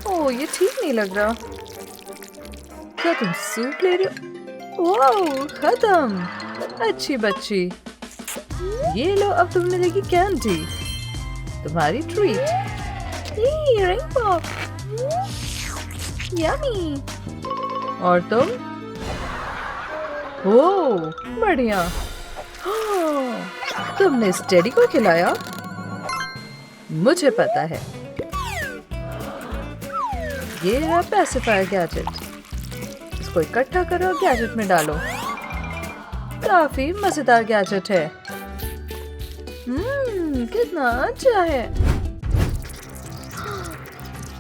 ओह, ये ठीक नहीं लग रहा। क्या तुम सूप ले रहे हो? वाह, खत्म। अच्छी बच्ची। ये लो, अब तुम्हें मिलेगी कैंडी, तुम्हारी ट्रीट। Ring pop, yummy. और तुम? ओह बढ़िया। तुमने इस टेडी को खिलाया? मुझे पता है। ये रहा पैसिफायर गैजेट। इसको इकट्ठा करो और गैजेट में डालो। काफी मजेदार गैजेट है। कितना अच्छा है।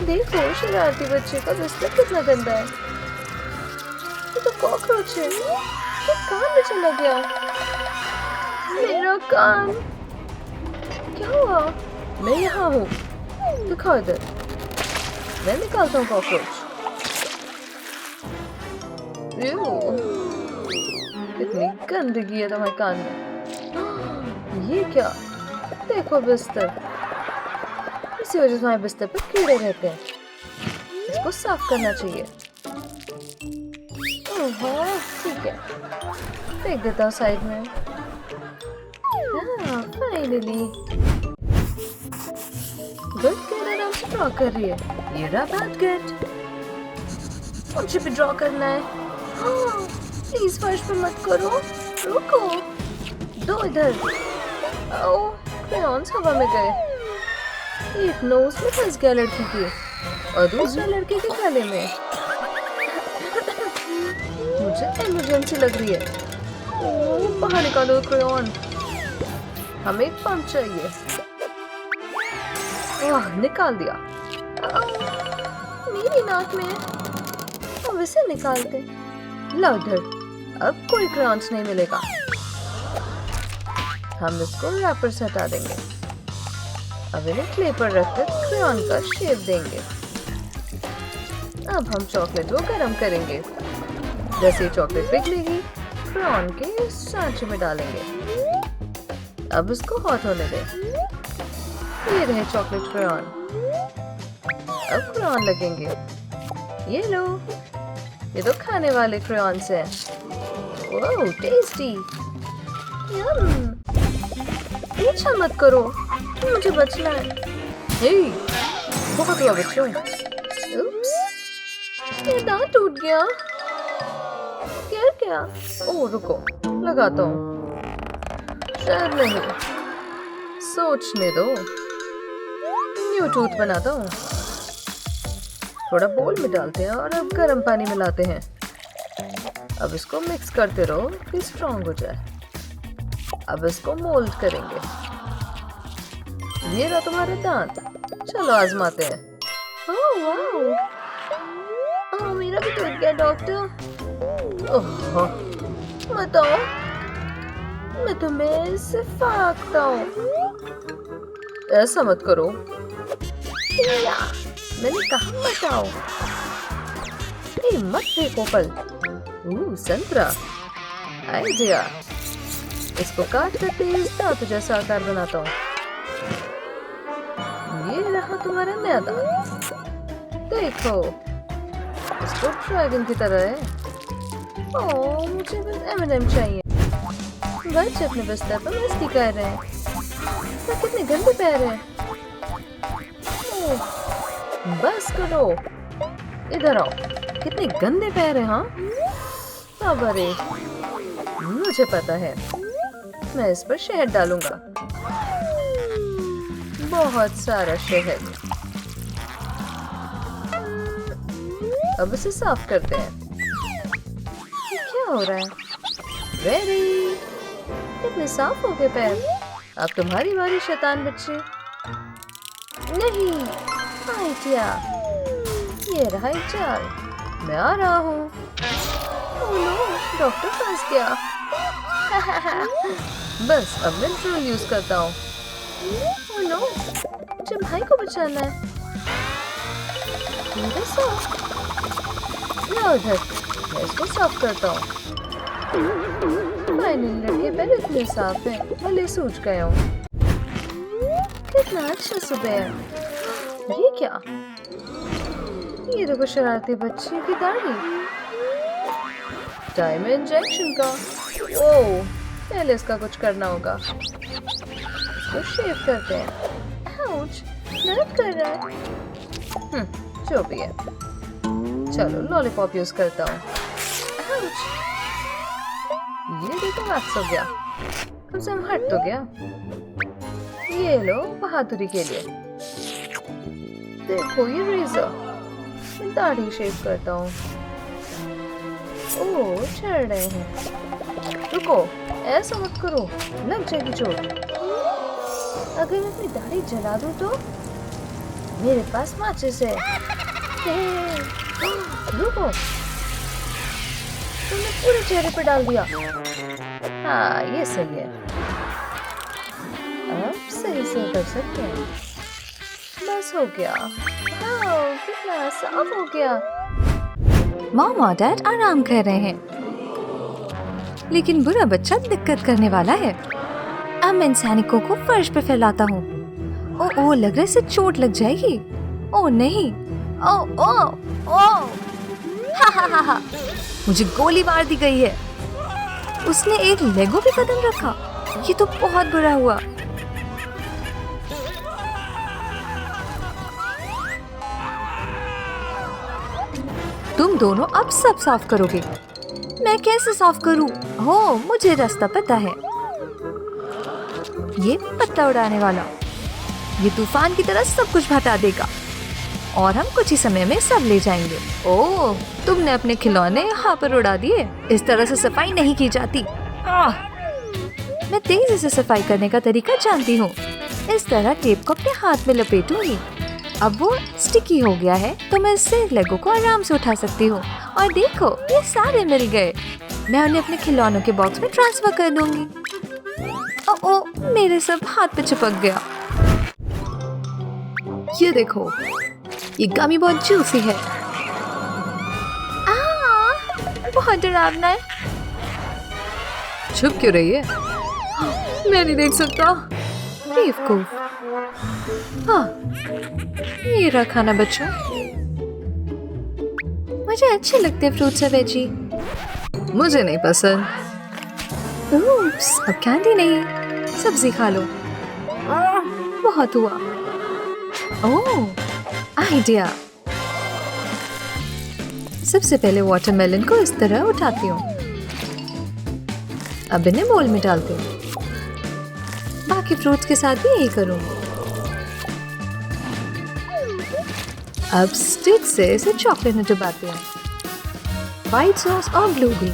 देखो शरारती बच्चे का बिस्तर कितना गंदा है। ये तो कॉकरोच है। ये कान में चला गया। मेरा कान। क्या हुआ? मैं यहाँ हूँ, दिखाओ इधर। मैं निकालता हूँ कॉकरोच। कितनी गंदगी है तुम्हारे कान में। ये क्या? देखो बिस्तर। इसी वजह से हमारे बिस्तर पर कीड़े रहते हैं। इसको साफ करना चाहिए। ठीक है, फेंक देता हूँ साइड में। फाइनली गुड, आराम से ड्रॉ कर रही है। ये रहा बास्केट। मुझे भी ड्रॉ करना है। हाँ, प्लीज फर्श पे मत करो। रुको, दो इधर। ओह, क्रेयॉन्स हवा में गए। एक नोज में फंस गया लड़की की और दूसरा लड़के के गले में। मुझे इमरजेंसी लग रही है। ओह, बाहर निकालो क्रेयॉन। हमें एक पंप चाहिए। वाह, निकाल दिया। मेरी नाक में अब इसे निकालते। लो इधर। अब कोई क्रेयॉन्स नहीं मिलेगा। हम इसको रैपर से हटा देंगे। अब इन्हें क्ले पर रखकर क्रेयॉन का शेप देंगे। अब हम चॉकलेट को गरम करेंगे। जैसे ही चॉकलेट पिघलेगी, क्रेयॉन के सांचे में डालेंगे। अब इसको हॉट होने दें। ये रहे चॉकलेट क्रेयॉन। अब क्रेयॉन लगेंगे। ये लो, ये तो खाने वाले क्रेयॉन्स हैं। ओह, टेस्टी। यम। पीछा मत करो, मुझे बचना है। हे, बहुत हुआ बच्चों। उप्स, ये दांत टूट गया। क्या? ओह, रुको, लगाता हूँ। शायद नहीं, सोचने दो। न्यू टूथ बनाता हूँ। थोड़ा बोल में डालते हैं और अब गर्म पानी मिलाते हैं। अब इसको मिक्स करते रहो कि स्ट्रॉन्ग हो जाए। अब इसको मोल्ड करेंगे। ये रहा तुम्हारे दांत। चलो आजमाते हैं। ओह वाओ, मेरा भी टूट गया डॉक्टर। ओह, बताओ, मैं तुम्हें इससे फाकता हूँ। ऐसा मत करो। मैंने कहा बताओ। मत फेंको फल। संतरा, आइडिया। इसको काट कर तेज दांत जैसा आकार बनाता हूँ। ये रहा तुम्हारा नया दांत। देखो, इसको ड्रैगन की तरह है। ओह, मुझे बस M&M चाहिए। बच्चे अपने बिस्तर पर मस्ती कर रहे हैं। पर कितने गंदे पैर हैं। ओह, बस करो, इधर आओ। कितने गंदे पैर हैं। हाँ, अरे मुझे पता है। मैं इस पर शहद डालूंगा। बहुत सारा शहद। अब इसे साफ करते हैं। ये क्या हो रहा है? वेरी, कितने साफ हो गए पैर। अब तुम्हारी बारी शैतान बच्चे। नहीं, आइडिया। ये रहा एक जाल। मैं आ रहा हूँ। ओह नो, डॉक्टर फंस गया। बस अब मैं ड्रिल यूज करता हूँ। ओह नो, मुझे भाई को बचाना है। मेरे साथ या उधर। मैं इसको साफ करता हूँ। फाइनली लड़के पैर इतने साफ हैं, भले सूज गया हूँ। कितना अच्छा सुबह है। ये क्या? ये देखो शरारती बच्चे की दाढ़ी। टाइम है इंजेक्शन का। ओह, पहले इसका कुछ करना होगा। इसको शेव करते हैं। आउच, दर्द कर रहा है। जो भी है। चलो लॉलीपॉप यूज करता हूँ। आउच, ये देखो वैक्स हो गया। कम से कम हट तो गया। ये लो बहादुरी के लिए। देखो ये रेजर। मैं दाढ़ी शेव करता हूँ। ओह, झड़ रहे हैं। रुको, ऐसा मत करो, लग जाएगी चोट। अगर मैं अपनी दाढ़ी जला दूँ तो? मेरे पास माचिस है। रुको, तुमने पूरे चेहरे पे डाल दिया। हाँ, ये सही है। अब सही से कर सकते हैं। बस हो गया। वाह, कितना साफ हो गया। मॉम और डैड आराम कर रहे हैं, लेकिन बुरा बच्चा दिक्कत करने वाला है। अब मैं इन सैनिकों को फर्श पे फैलाता हूँ। ओह, लग रहा है इसे चोट लग जाएगी। ओह नहीं। ओह ओह ओह, हा, मुझे गोली मार दी गई है। उसने एक लेगो पे कदम रखा। ये तो बहुत बुरा हुआ। तुम दोनों अब सब साफ करोगे। मैं कैसे साफ करूं? हो, मुझे रास्ता पता है। ये पत्ता उड़ाने वाला, ये तूफान की तरह सब कुछ हटा देगा और हम कुछ ही समय में सब ले जाएंगे। ओह, तुमने अपने खिलौने यहाँ पर उड़ा दिए। इस तरह से सफाई नहीं की जाती। मैं तेजी से सफाई करने का तरीका जानती हूँ। इस तरह टेप को अपने हाथ में लपेटूंगी। अब वो स्टिकी हो गया है तो मैं इससे लेगो को आराम से उठा सकती हूँ। और देखो, ये सारे मिल गए। मैं उन्हें अपने खिलौनों के बॉक्स में ट्रांसफर कर दूंगी। ओ, मेरे सब हाथ पे चिपक गया। ये देखो, ये गमी बहुत जूसी है। बहुत डरावना है। छुप क्यों रही है? मैं नहीं देख सकता। बेवकूफ। हाँ, ये रहा खाना बच्चों। मुझे अच्छे लगते हैं फ्रूट्स और वेजी। मुझे नहीं पसंद। अब कैंडी नहीं, सब्जी खा लो। बहुत हुआ। ओह, आइडिया। सबसे पहले वाटरमेलन को इस तरह उठाती हूँ। अब इन्हें बोल में डालती हूँ। बाकी फ्रूट्स के साथ भी यही करूँगी। अब स्टिक से इसे चॉकलेट में डुबाती हूँ। व्हाइट सॉस और ब्लू भी।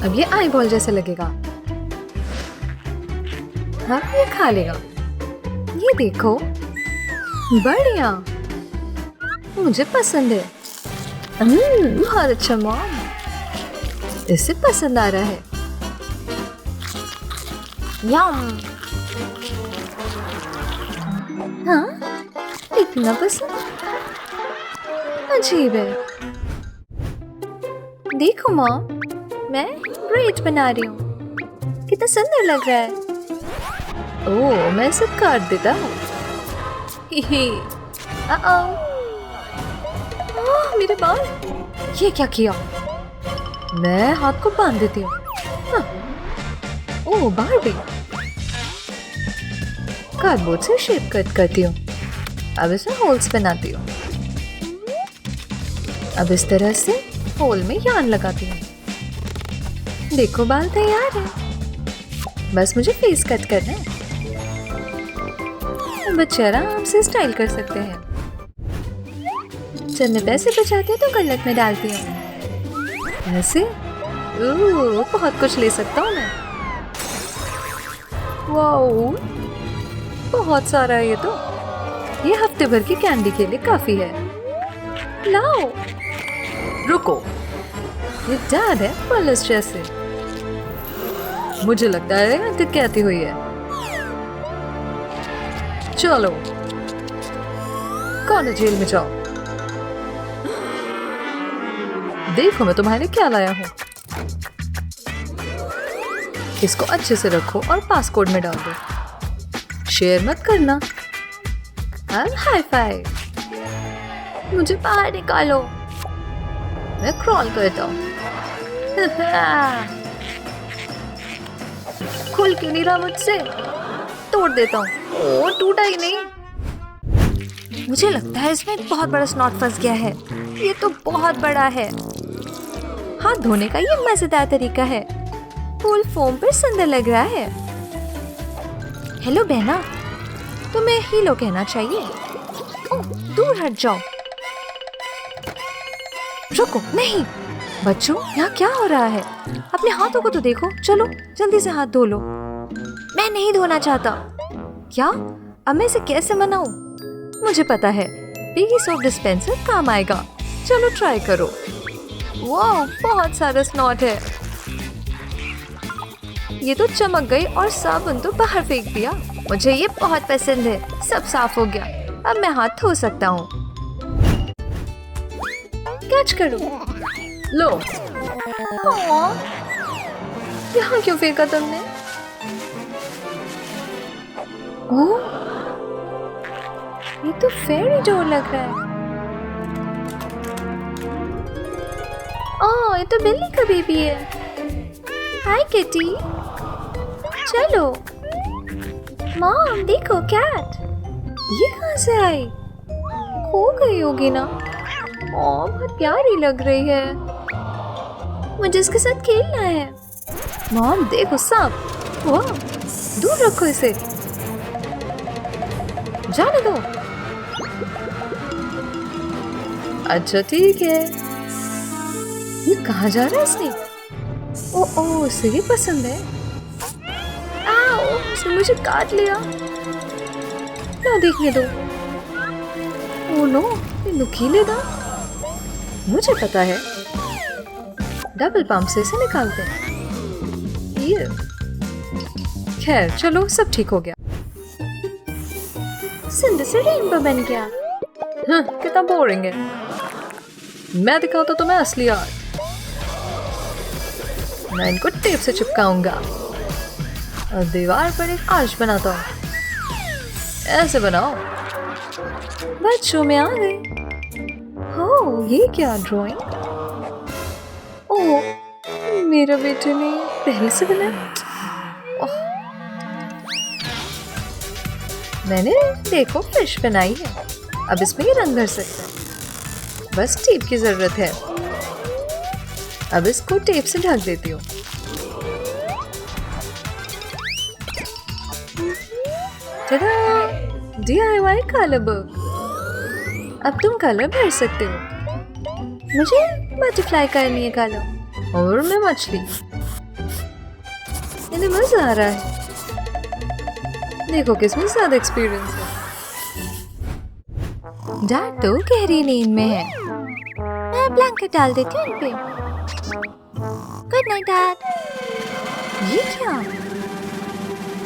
अब ये आई बॉल जैसा लगेगा। अब ये खा लेगा। ये देखो, बढ़िया, मुझे पसंद है। बहुत अच्छा मॉम, इसे पसंद आ रहा है। यम। हाँ, इतना पसंद? अजीब है। देखो मॉम, मैं ब्रेड बना रही हूँ। कितना सुंदर लग रहा है। ओह, मैं इसे काट देता हूँ। मेरे बाल। ये क्या किया? मैं हाथ को बांध देती हूँ। ओह, बार्बी। कार्डबोर्ड से शेप कट करती हूँ। अब इसमें होल्स बनाती हूँ। अब इस तरह से होल में यार्न लगाती हूँ। देखो, बाल तैयार है। बस मुझे फेस कट करना है। बच्चे आराम से स्टाइल कर सकते हैं। जब मैं पैसे बचाती हूँ तो गुल्लक में डालती हूँ। ऐसे बहुत कुछ ले सकता हूँ मैं। वाओ, बहुत सारा है ये तो। ये हफ्ते भर की कैंडी के लिए काफी है। लाओ। रुको, ये डैड है पुलिस जैसे। मुझे लगता है डकैती हुई है। चलो, कौन जेल में जाओ। देखो, मैं तुम्हारे लिए क्या लाया हूँ। इसको अच्छे से रखो और पासकोड में डाल दो। शेयर मत करना। और हाई फाइव। मुझे बाहर निकालो। मैं क्रॉल करता हूँ। खुल क्यों नहीं रहा मुझसे? तोड़ देता हूँ। ओह, टूटा ही नहीं। मुझे लगता है इसमें बहुत बड़ा स्नॉट फंस गया है। ये तो बहुत बड़ा है। हाथ धोने का ये मजेदार तरीका है। फूल फोम पर सुंदर लग रहा है। हेलो बहना, तुम्हें हीलो कहना चाहिए। ओह, दूर हट जाओ। रुको, नहीं। बच्चों, यहाँ क्या हो रहा है? अपने हाथों को तो देखो। चलो, जल्दी से हाथ धो लो। मैं नहीं धोना चाहता। क्या? अब मैं इसे कैसे मनाऊं? मुझे पता है, पिगी सोप डिस्पेंसर काम आएगा। चलो ट्राई करो। वाह, बहुत सारा स्नॉट है। ये तो चमक गई और साबुन तो बाहर फेंक दिया। मुझे ये बहुत पसंद है। सब साफ हो गया। अब मैं हाथ धो सकता हूँ। कैच करो। लो। यहाँ क्यों फेंका तुमने? ओह, ये तो फेरी डोर लग रहा है। ओह, ये तो बिल्ली का बेबी है। हाय किटी। चलो। मॉम, देखो कैट। ये कहाँ से आई? खो गई होगी ना। बहुत प्यारी लग रही है। मुझे इसके साथ खेलना है। मॉम देखो सांप। वाह, दूर रखो इसे। जाने दो। अच्छा ठीक है। ये कहाँ जा रहा है इसने? ओ उसे ये पसंद है। आओ, उसने मुझे काट लिया। ना देखने दो। ओ नो, ये नुकीले दांत। मुझे पता है, डबल पंप से इसे निकालते हैं। ये खैर चलो, सब ठीक हो गया। सुंदर से रेनबो बन गया। हाँ, कितना बोरिंग है। मैं दिखाता तो मैं असली आर्ट। मैं इनको टेप से चिपकाऊंगा और दीवार पर एक आर्च बनाता हूँ। ऐसे बनाओ। बच्चों में आ गए। हो, ये क्या ड्राइंग? ओह, मेरा बेटे ने पहले से बनाया। मैंने देखो फिश बनाई है। अब इसमें ये रंग भर सकते हैं। बस टेप की जरूरत है। अब इसको टेप से ढक देती हूँ। DIY colour book. अब तुम कलर भर सकते हो। मुझे बटरफ्लाई करनी है कलर। और मैं मछली। इन्हें मजा आ रहा है। देखो किसमें ज्यादा एक्सपीरियंस है। डैड तो गहरी नींद में है। मैं ब्लैंकेट डाल देती हूँ इन पे। Good night dad. ये क्या?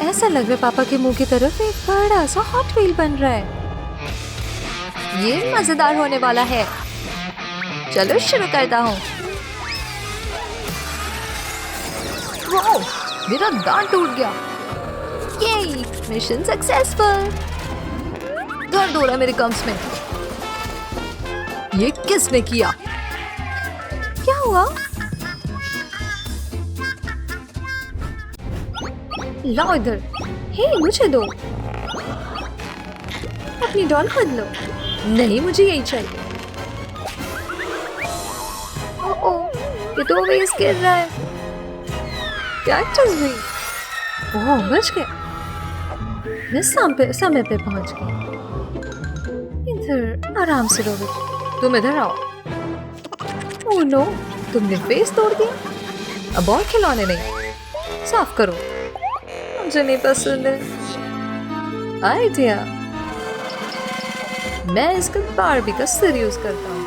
ऐसा लग रहा है पापा के मुंह की तरफ एक बड़ा सा हॉट व्हील बन रहा है। ये मजेदार होने वाला है। चलो शुरू करता हूँ। वाओ, मेरा दांत टूट गया। ये मिशन सक्सेसफुल। दर्द हो रहा मेरे गम्स में। ये किसने किया? क्या हुआ? लाओ इधर। हे, मुझे दो। अपनी डॉल खुद लो। नहीं, मुझे यही चाहिए। ओह, ये तो वेस्ट गिर रहा है। कैक्टस भी। ओह, बच गया। मैं समय पे पहुंच गई। इधर आराम से रहो। तुम इधर आओ। ओह नो, तुमने फेस तोड़ दिया। अब और खिलौने नहीं। साफ करो। मुझे नहीं पसंद है। आइडिया। मैं इसका बारबी का सिर यूज करता हूँ।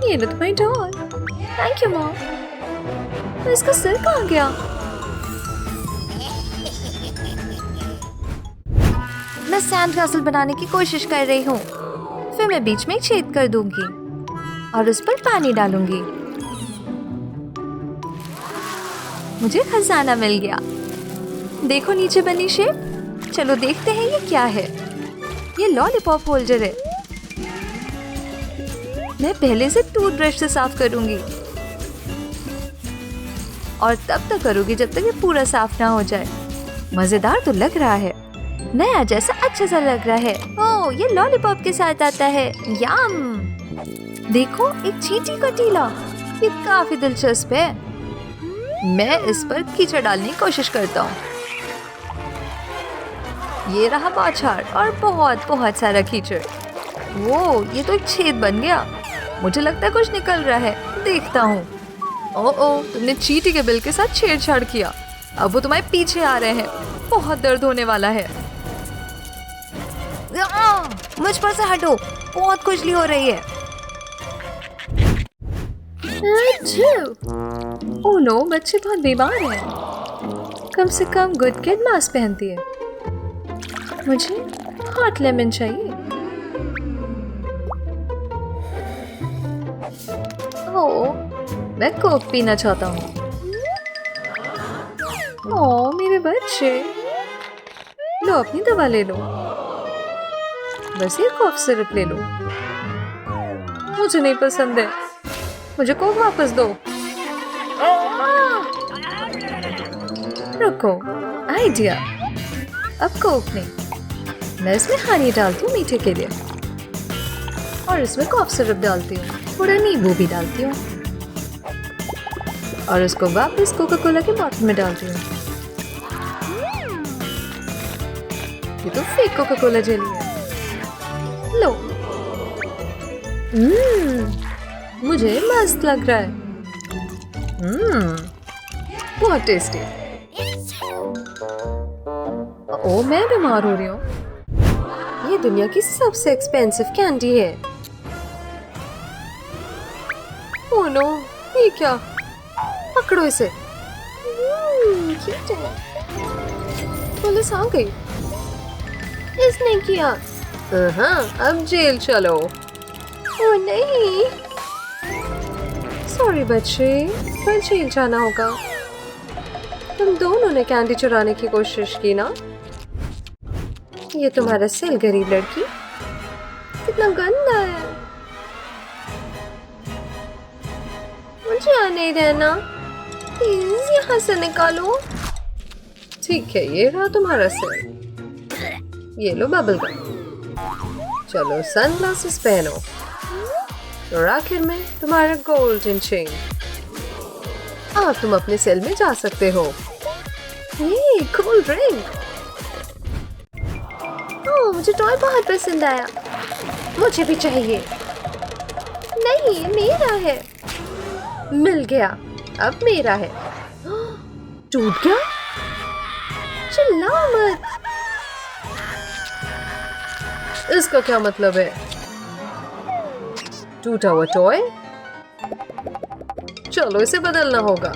ये लो तुम्हारी डॉल। Thank you mom. तो इसका सिर कहाँ गया? मैं सैंड कैसल बनाने की कोशिश कर रही हूँ। फिर मैं बीच में एक छेद कर दूंगी और उस पर पानी डालूंगी। मुझे खजाना मिल गया। देखो नीचे बनी शेप। चलो देखते हैं ये क्या है। ये लॉलीपॉप होल्डर है। मैं पहले से टूथब्रश से साफ करूंगी और तब तक करूंगी जब तक ये पूरा साफ ना हो जाए। मजेदार तो लग रहा है। नया जैसा अच्छा सा लग रहा है। ओह, ये लॉलीपॉप के साथ आता है। यम। देखो, एक चींटी का टीला। ये काफी दिलचस्प है। मैं इस पर कीचड़ डालने की कोशिश करता हूँ। ये रहा बौछार और बहुत बहुत सारा कीचड़। वो, ये तो एक छेद बन गया। मुझे लगता है कुछ निकल रहा है। देखता हूँ। ओह, तुमने चींटी के बिल के साथ छेड़छाड़ किया। अब वो तुम्हारे पीछे आ रहे हैं। बहुत दर्द होने वाला है। मुझ पर से हटो। बहुत खुजली हो रही है। ओह नो, बच्चे बहुत बीमार हैं। कम से कम गुड किड मास्क पहनती है। मुझे हॉट लेमन चाहिए। ओह, मैं कोक पीना चाहता हूँ। ओह, मेरे बच्चे। लो, अपनी दवा ले लो। बस ये कॉफ सिरप ले लो। मुझे नहीं पसंद है। मुझे कोक वापस दो। रुको, आइडिया। अब कोक नहीं, मैं इसमें हनी डालती हूँ मीठे के लिए। और इसमें कॉफ सिरप डालती हूँ, थोड़ा नींबू भी डालती हूँ और इसको वापस कोका कोला के बॉटल में डालती हूँ। ये तो फेक कोका कोला जेली है। लो। मुझे मस्त लग रहा है। बहुत टेस्टी। ओ, मैं बीमार हो रही हूँ। ये दुनिया की सबसे एक्सपेंसिव कैंडी है। ओह नो, ये क्या? पकड़ो इसे। पुलिस आ गई। इसने किया। हाँ, अब जेल चलो। ओह नहीं। सॉरी बच्चे, पर जेल जाना होगा। तुम दोनों ने कैंडी चुराने की कोशिश की ना? ये तुम्हारा सेल, गरीब लड़की। कितना गंदा है। मुझे आ नहीं रहना, प्लीज यहाँ से निकालो। ठीक है, ये रहा तुम्हारा सेल। ये लो बबल गम। चलो सनग्लासेस पहनो और आखिर में तुम्हारा गोल्डन चेन। अब तुम अपने सेल में जा सकते हो। ये कोल्ड ड्रिंक। ओह, मुझे टॉय बहुत पसंद आया। मुझे भी चाहिए। नहीं, ये मेरा है। मिल गया, अब मेरा है। टूट गया? चिल्लाओ मत। इसका क्या मतलब है? टूटा हुआ टॉय? चलो इसे बदलना होगा।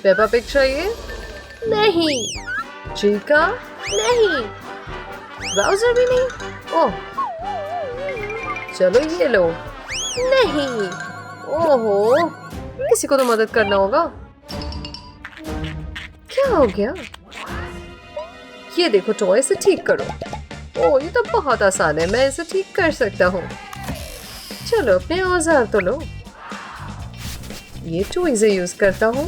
पेपा पिग चाहिए? नहीं। चीका? नहीं। ब्राउजर भी नहीं? ओह, चलो ये लो। नहीं। ओहो, किसी को तो मदद करना होगा। क्या हो गया? ये देखो, टॉय से ठीक करो। ओह, ये तो बहुत आसान है, मैं इसे ठीक कर सकता हूँ। चलो अपने औजार तो लो। ये टॉयज़ यूज करता हूँ।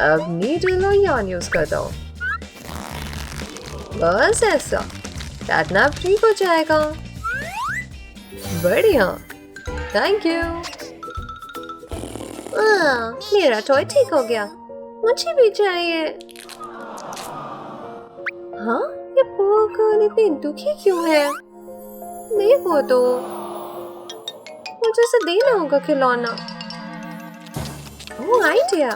अब नीडल और यार्न यूज करता हूँ। बस ऐसा, कैटनैप ठीक हो जाएगा। बढ़िया, थैंक यू। मेरा टॉय ठीक हो गया। मुझे भी चाहिए। हाँ, ये पोर गर्ल इतनी दुखी क्यों है? देखो तो, मुझे इसे देना होगा खिलौना। ओह, आइडिया।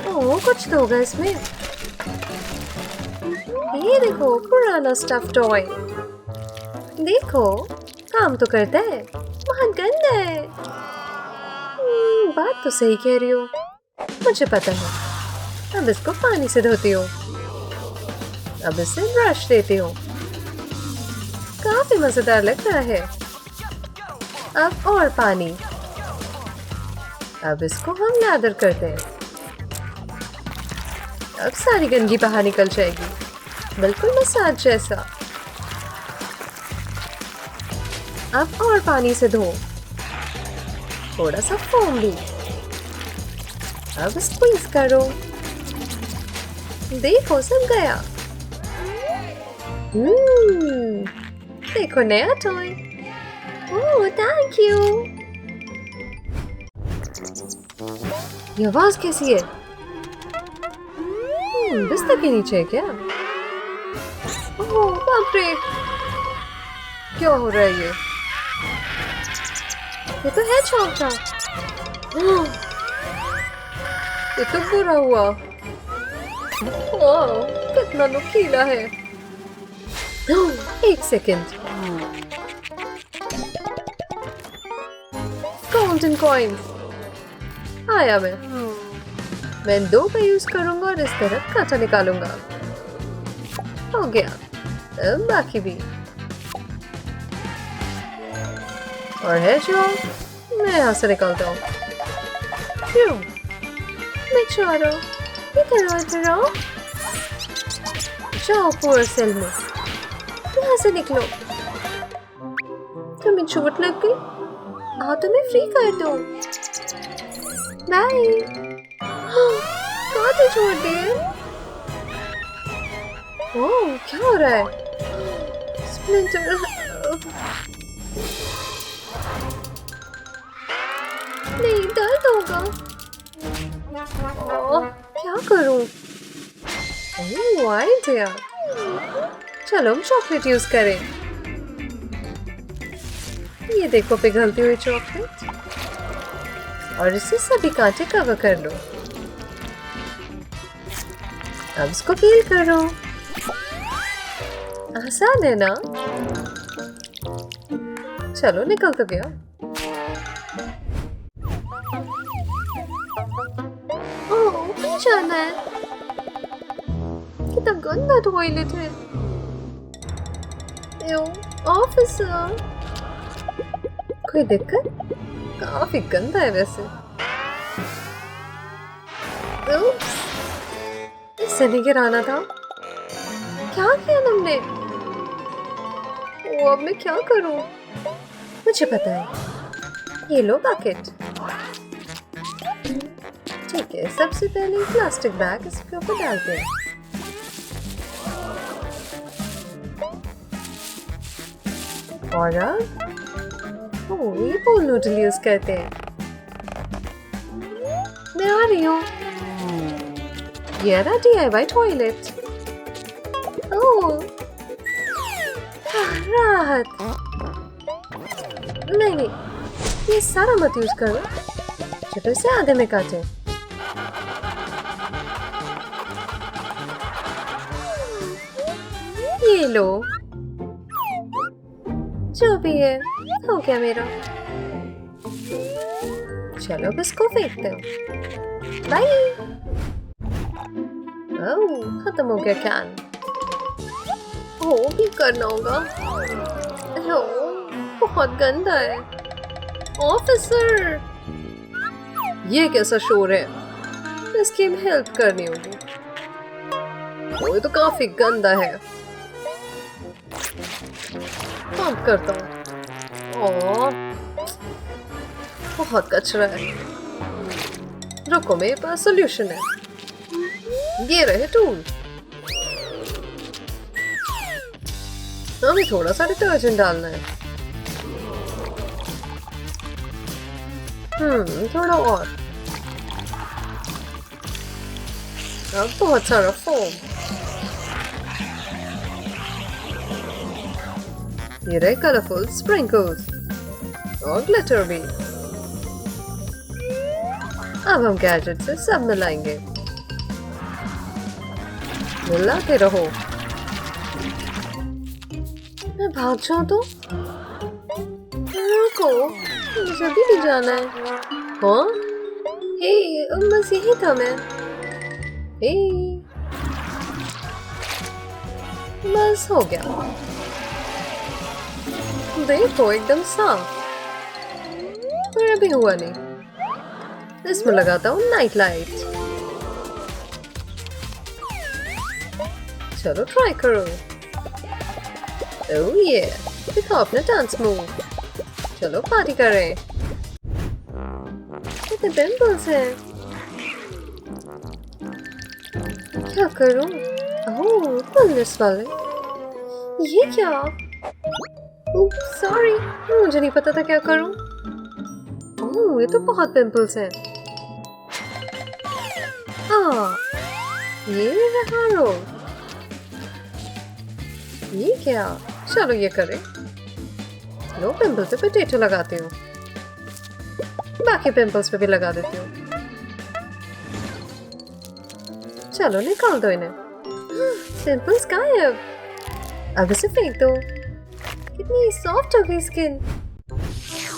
ओह, कुछ तो होगा इसमें। ये देखो, पुराना स्टफ टॉय। देखो, काम तो करता है। बहुत गंदा है। बात तो सही कह रही हो, मुझे पता है। अब इसको पानी से धोती हूँ। अब इसे ब्रश देती हूँ। काफी मजेदार लग रहा है। अब और पानी। अब इसको हम लादर करते हैं। अब सारी गंदगी बाहर निकल जाएगी, बिल्कुल मसाज जैसा। अब और पानी से धो। थोड़ा सा फोम भी। अब स्क्वीज करो। देखो, सब गया। देखो, नया टॉय। Oh, thank you. ये आवाज कैसी है? बिस्तर के नीचे है क्या? ओह बाप रे, क्या हो रहा है ये तो है चौथा। ये तो बुरा हुआ। ओह, कितना नुकीला है। एक सेकेंड। गोल्डन कॉइन आया। मैं 2 का यूज करूंगा और इस तरह कांटा निकालूंगा। हो गया। अब बाकी भी। और है जो मैं यहाँ से निकालता हूँ। क्यों? बेचारा, इधर आओ। जाओ पूरे सेल में, यहाँ से निकलो। तुम्हें चोट लग गई? आओ, तुम्हें फ्री कर दो। बाय। कहाँ छोड़ दिए? ओह, क्या हो रहा है? स्प्लिंटर। नहीं, दर्द होगा। ओह, क्या करूं? ओह, आइडिया। चलो हम चॉकलेट यूज करें। ये देखो पिघलती हुई चॉकलेट, और इसे सभी कांटे कवर कर लो। अब इसको पील करो। आसान है ना? चलो निकल तो गया। ओह, क्यों जाना है? कितना गंदा टॉयलेट है। ऑफिसर, कोई दिक्कत? काफी गंदा है वैसे। Oops, इससे नहीं गिराना था। क्या किया तुमने? वो अब मैं क्या करूं? मुझे पता है। ये लो बकेट। ठीक है, सबसे पहले प्लास्टिक बैग इसके ऊपर डालते हैं। और अब ये बोल नूडल यूज करते हैं। मैं आ रही हूँ। ये रहा DIY टॉयलेट। ओह, राहत। नहीं, ये सारा मत यूज करो। छोटे से आधे में काटे। ये लो। जो भी है, हो गया मेरा। चलो अब इसको फेंकते हो। बाय। ओह, खत्म हो गया कैन। भी करना होगा। बहुत गंदा है। ऑफिसर, ये कैसा शोर है? इसकी हेल्प करनी होगी। ये तो काफी गंदा है। काम करता हूँ। बहुत कचरा है। रुको, मेरे पास सोल्यूशन है। ये रहे टूल। हमें थोड़ा सा डिटर्जेंट डालना है। थोड़ा और। अब बहुत सारा फोम। ये रहे कलरफुल स्प्रिंकल्स और ग्लिटर भी। अब हम गैजेट से सब मिलाएंगे। मिलाते रहो। मैं भाग जाऊं तो? रुको, मुझे अभी भी जाना है। हाँ? बस यही था मैं। बस हो गया। देखो, एकदम साफ। पर अभी हुआ नहीं। इसमें लगाता हूँ नाइट लाइट। चलो ट्राई करो। ओह ये, दिखाओ अपना डांस मूव। चलो पार्टी करें। कितने पिंपल्स हैं। क्या करूं? ओह, पुलिस वाले। ये क्या? सॉरी, मुझे नहीं पता था क्या करूं। ओह, ये तो बहुत पिंपल्स हैं। हाँ, ये रहा रोल। ये क्या? चलो ये करें। लो, पिंपल पे पोटैटो लगाती हूँ। बाकी पिंपल्स पे भी लगा देती हूँ। चलो निकाल दो इन्हें। पिंपल्स गायब। अब इसे फेंक दो। कितनी सॉफ्ट हो गई स्किन।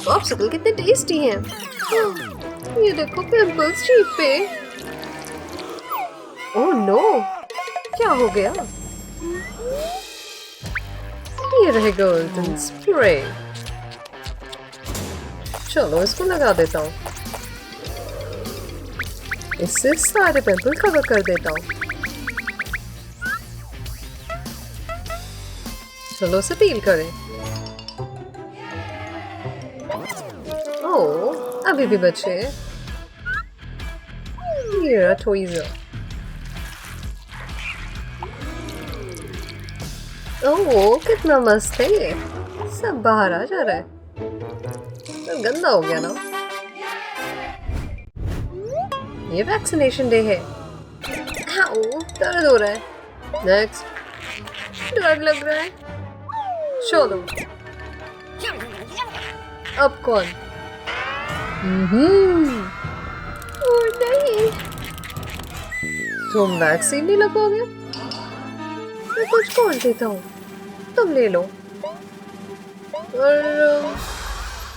पॉप्सिकल कितने टेस्टी हैं। ये देखो पिंपल्स चीप पे। ओह नो, क्या हो गया? ये रहे गोल्डन स्प्रे। चलो इसको लगा देता हूँ। इससे सारे पिंपल कवर कर देता हूँ। चलो इसे पील करें। ओह, अभी भी बचे। ये रहा ट्वीज़र। ओह कितना मस्त है ये। सब बाहर आ जा रहा है। तो गंदा हो गया ना। ये वैक्सीनेशन डे है। दर्द हो रहा है। नेक्स्ट। डर लग रहा है। चलो अब कौन? और नहीं, तुम वैक्सीन नहीं लगवाओगे? मैं कुछ और देता हूँ, तुम ले लो। और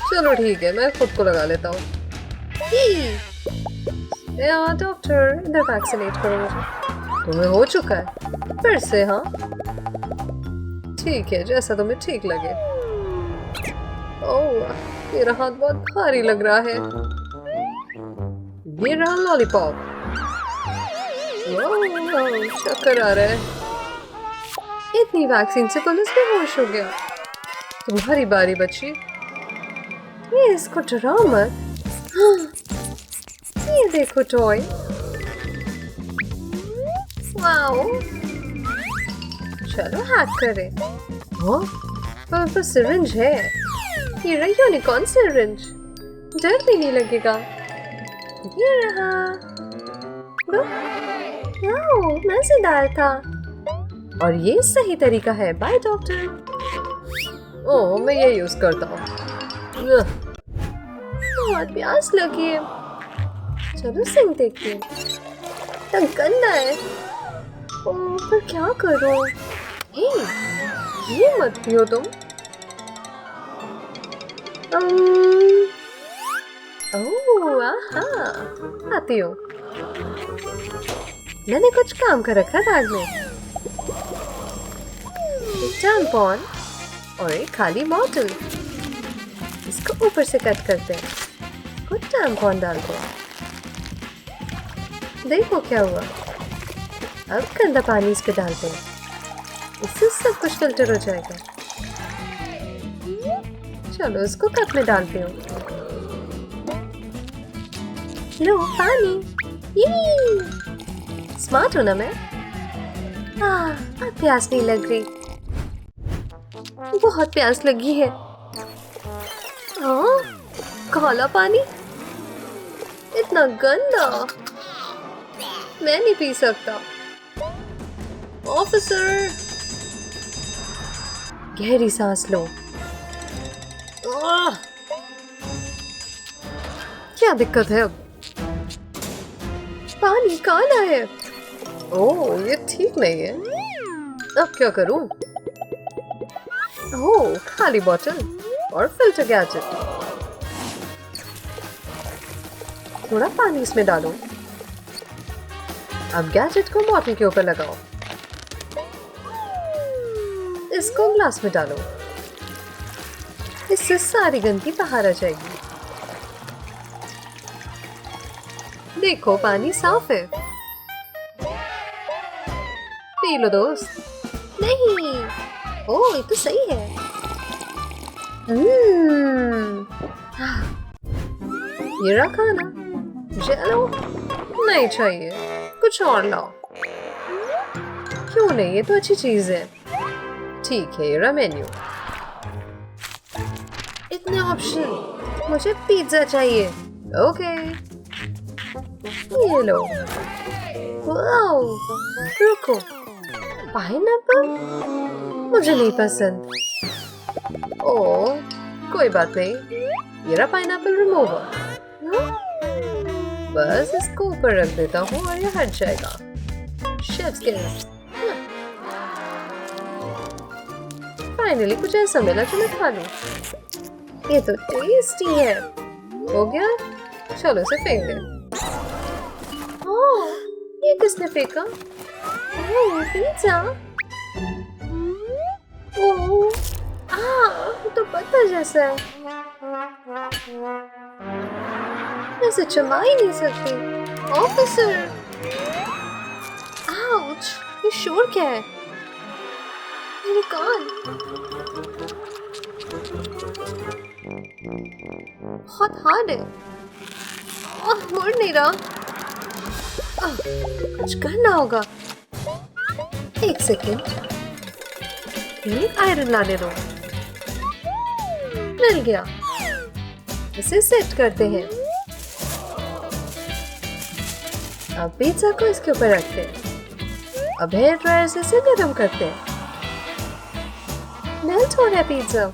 चलो ठीक है, मैं खुद को लगा लेता हूँ। डॉक्टर इधर वैक्सीनेट करो मुझे। तुम्हें हो चुका है फिर से? हाँ ठीक है, जैसा तुम्हें ठीक लगे। ओह मेरा हाथ बहुत भारी लग रहा है। ये रहा लॉलीपॉप। चक्कर आ रहा है। इतनी वैक्सीन से पुलिस बेहोश हो गया। तुम्हारी बारी बच्ची। ये इसको डराओ मत। ये देखो टॉय। वाओ चलो हैक करें। पर सिरिंज है। ये रही यूनिकॉर्न सिरिंज। डर भी नहीं लगेगा। ये रहा। वाओ मजेदार था। और ये सही तरीका है। By doctor. ओह मैं ये यूज करता हूँ। बहुत प्यास लगी है। चलो सिंह देखिए। तो गंदा है। ओह पर क्या करो? ये मत पियो तुम। ओह आहा आती हूँ। मैंने कुछ काम कर रखा बैग में। एक टैम्पॉन और एक खाली बॉटल। इसको ऊपर से कट करते हैं। कुछ टैम्पॉन डालते हैं। देखो क्या हुआ। अब गंदा पानी इस पे डालते हैं। इससे सब कुछ फिल्टर हो जाएगा। चलो इसको कप में डालते हो। लो पानी। स्मार्ट हो ना मैं। अब प्यास नहीं लग रही। बहुत प्यास लगी है। काला पानी इतना गंदा। मैं नहीं पी सकता। ऑफिसर गहरी सांस लो। क्या दिक्कत है? अब पानी काला है। ओह ये ठीक नहीं है। अब क्या करूं? ओह खाली बोतल और फिल्टर गैजेट। थोड़ा पानी इसमें डालो। अब गैजेट को बोतल के ऊपर लगाओ। इसको ग्लास में डालो। इससे सारी गंदगी बाहर आ जाएगी। देखो पानी साफ है। पी लो दोस्त। नहीं ओह ये तो सही है। ये रखा ना। जेलो नहीं चाहिए, कुछ और लाओ। क्यों नहीं, ये तो अच्छी चीज है। ठीक है ये रहा मेन्यू। इतने ऑप्शन। मुझे पिज्जा चाहिए। ओके ये लो। वाओ रुको, पाइनएप्पल मुझे नहीं पसंद। ओह कोई बात नहीं, ये रहा पाइनएप्पल रिमूवर। बस इसको ऊपर रख देता हूँ और ये हट जाएगा। शेफ्स किस। फाइनली कुछ ऐसा मिला जो मैं खा लूं। ये तो टेस्टी है। हो गया, चलो इसे फेंक दे। ओह ये किसने फेंका? ओह पिज्जा। ओह तो पत्थर जैसा है। ऐसे चबा ही नहीं सकती। ऑफिसर आउच, ये शोर क्या है? मेरे कान। बहुत हार्ड है। मुड़ नहीं रहा। कुछ करना होगा। एक सेकेंड। एक्रिलिक आयरन लाने दो। मिल गया। इसे सेट करते हैं। अब पिज्जा को इसके ऊपर रखते हैं। अब हेयर ड्रायर से इसे गर्म करते हैं। मेल्ट हो गया पिज्जा।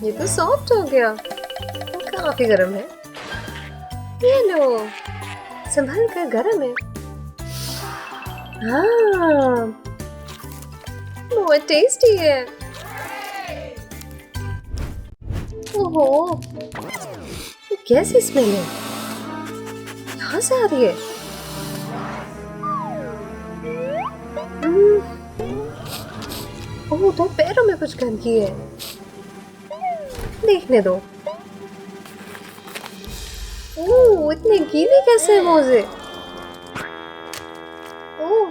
ये तो सॉफ्ट हो गया। काफी गर्म है। ये लो, संभल कर गर्म है। हाँ, बहुत टेस्टी है। ओहो, ये कैसी स्मेल है? कहाँ से आ रही है? ओह, तो पैरों में कुछ गंदगी है। देखने दो। ओह, इतने गीले कैसे हैं मोजे? ओह,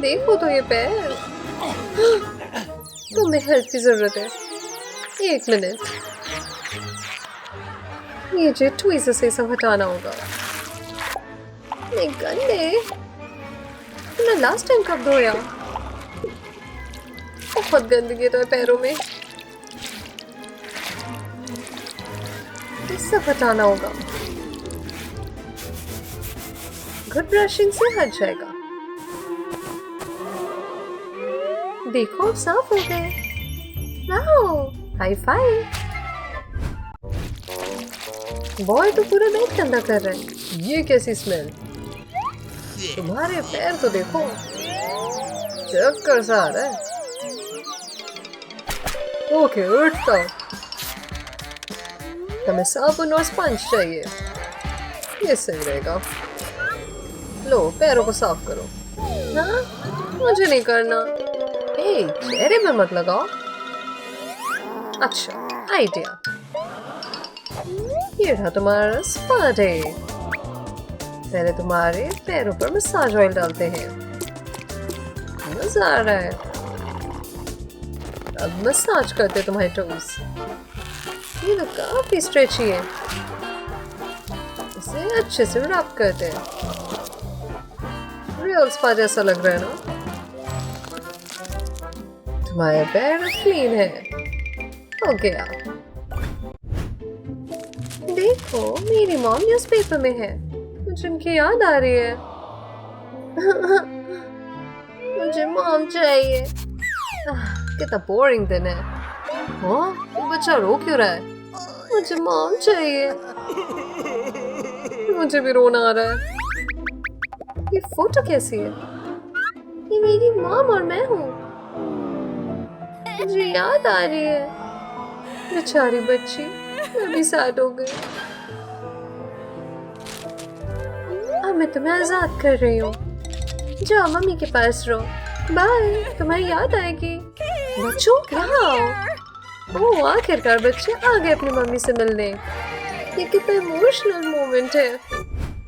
देखो तो ये पैर। तुम्हें हेल्प की जरूरत है। 1 मिनट। ये जो ट्वीजर से सब हटाना होगा। गंदे। तुमने लास्ट टाइम कब धोया? बहुत गंदगी है तो पैरों में। ये सब हटाना होगा। गुड ब्रशिंग से हट जाएगा। देखो, साफ हो गए। Wow, high five. बॉय तो पूरा बेड गंदा कर रहा है। ये कैसी स्मेल? तुम्हारे पैर तो देखो, चक्कर सा आ रहा है। ओके, उठता हूँ। हमें साबुन और स्पंज चाहिए। ये सही रहेगा। लो, पैरों को साफ करो। हाँ, मुझे नहीं करना। चेहरे में मत लगाओ। अच्छा, आइडिया। ये रहा तुम्हारा स्पा डे। पहले तुम्हारे पैरों पर मसाज ऑयल डालते हैं। मजा आ रहा है। अब मसाज करते तुम्हारे टोस। ये तो काफी स्ट्रेची है। इसे अच्छे से रब करते हैं। रियल स्पा जैसा लग रहा है ना? तुम्हारे पैर क्लीन है। हो गया। देखो, मेरी मॉम न्यूज़पेपर में है। मुझे उनकी याद आ रही है। मुझे मॉम चाहिए। कितना बोरिंग दिन है। हाँ, वो बच्चा रो क्यों रहा है? मुझे मॉम चाहिए। मुझे भी रोना आ रहा है। ये फोटो कैसी है? ये मेरी मॉम और मैं हूँ। मुझे याद आ रही है। बेचारी बच्ची, मैं भी सैड हो गई। अब मैं तुम्हें आजाद कर रही हूँ। जाओ मम्मी के पास रहो। बाय, तुम्हें याद आएगी। बच्चों, यहाँ आओ। ओह, आखिरकार बच्चे आ गए अपनी मम्मी से मिलने। ये कितना इमोशनल मोमेंट है।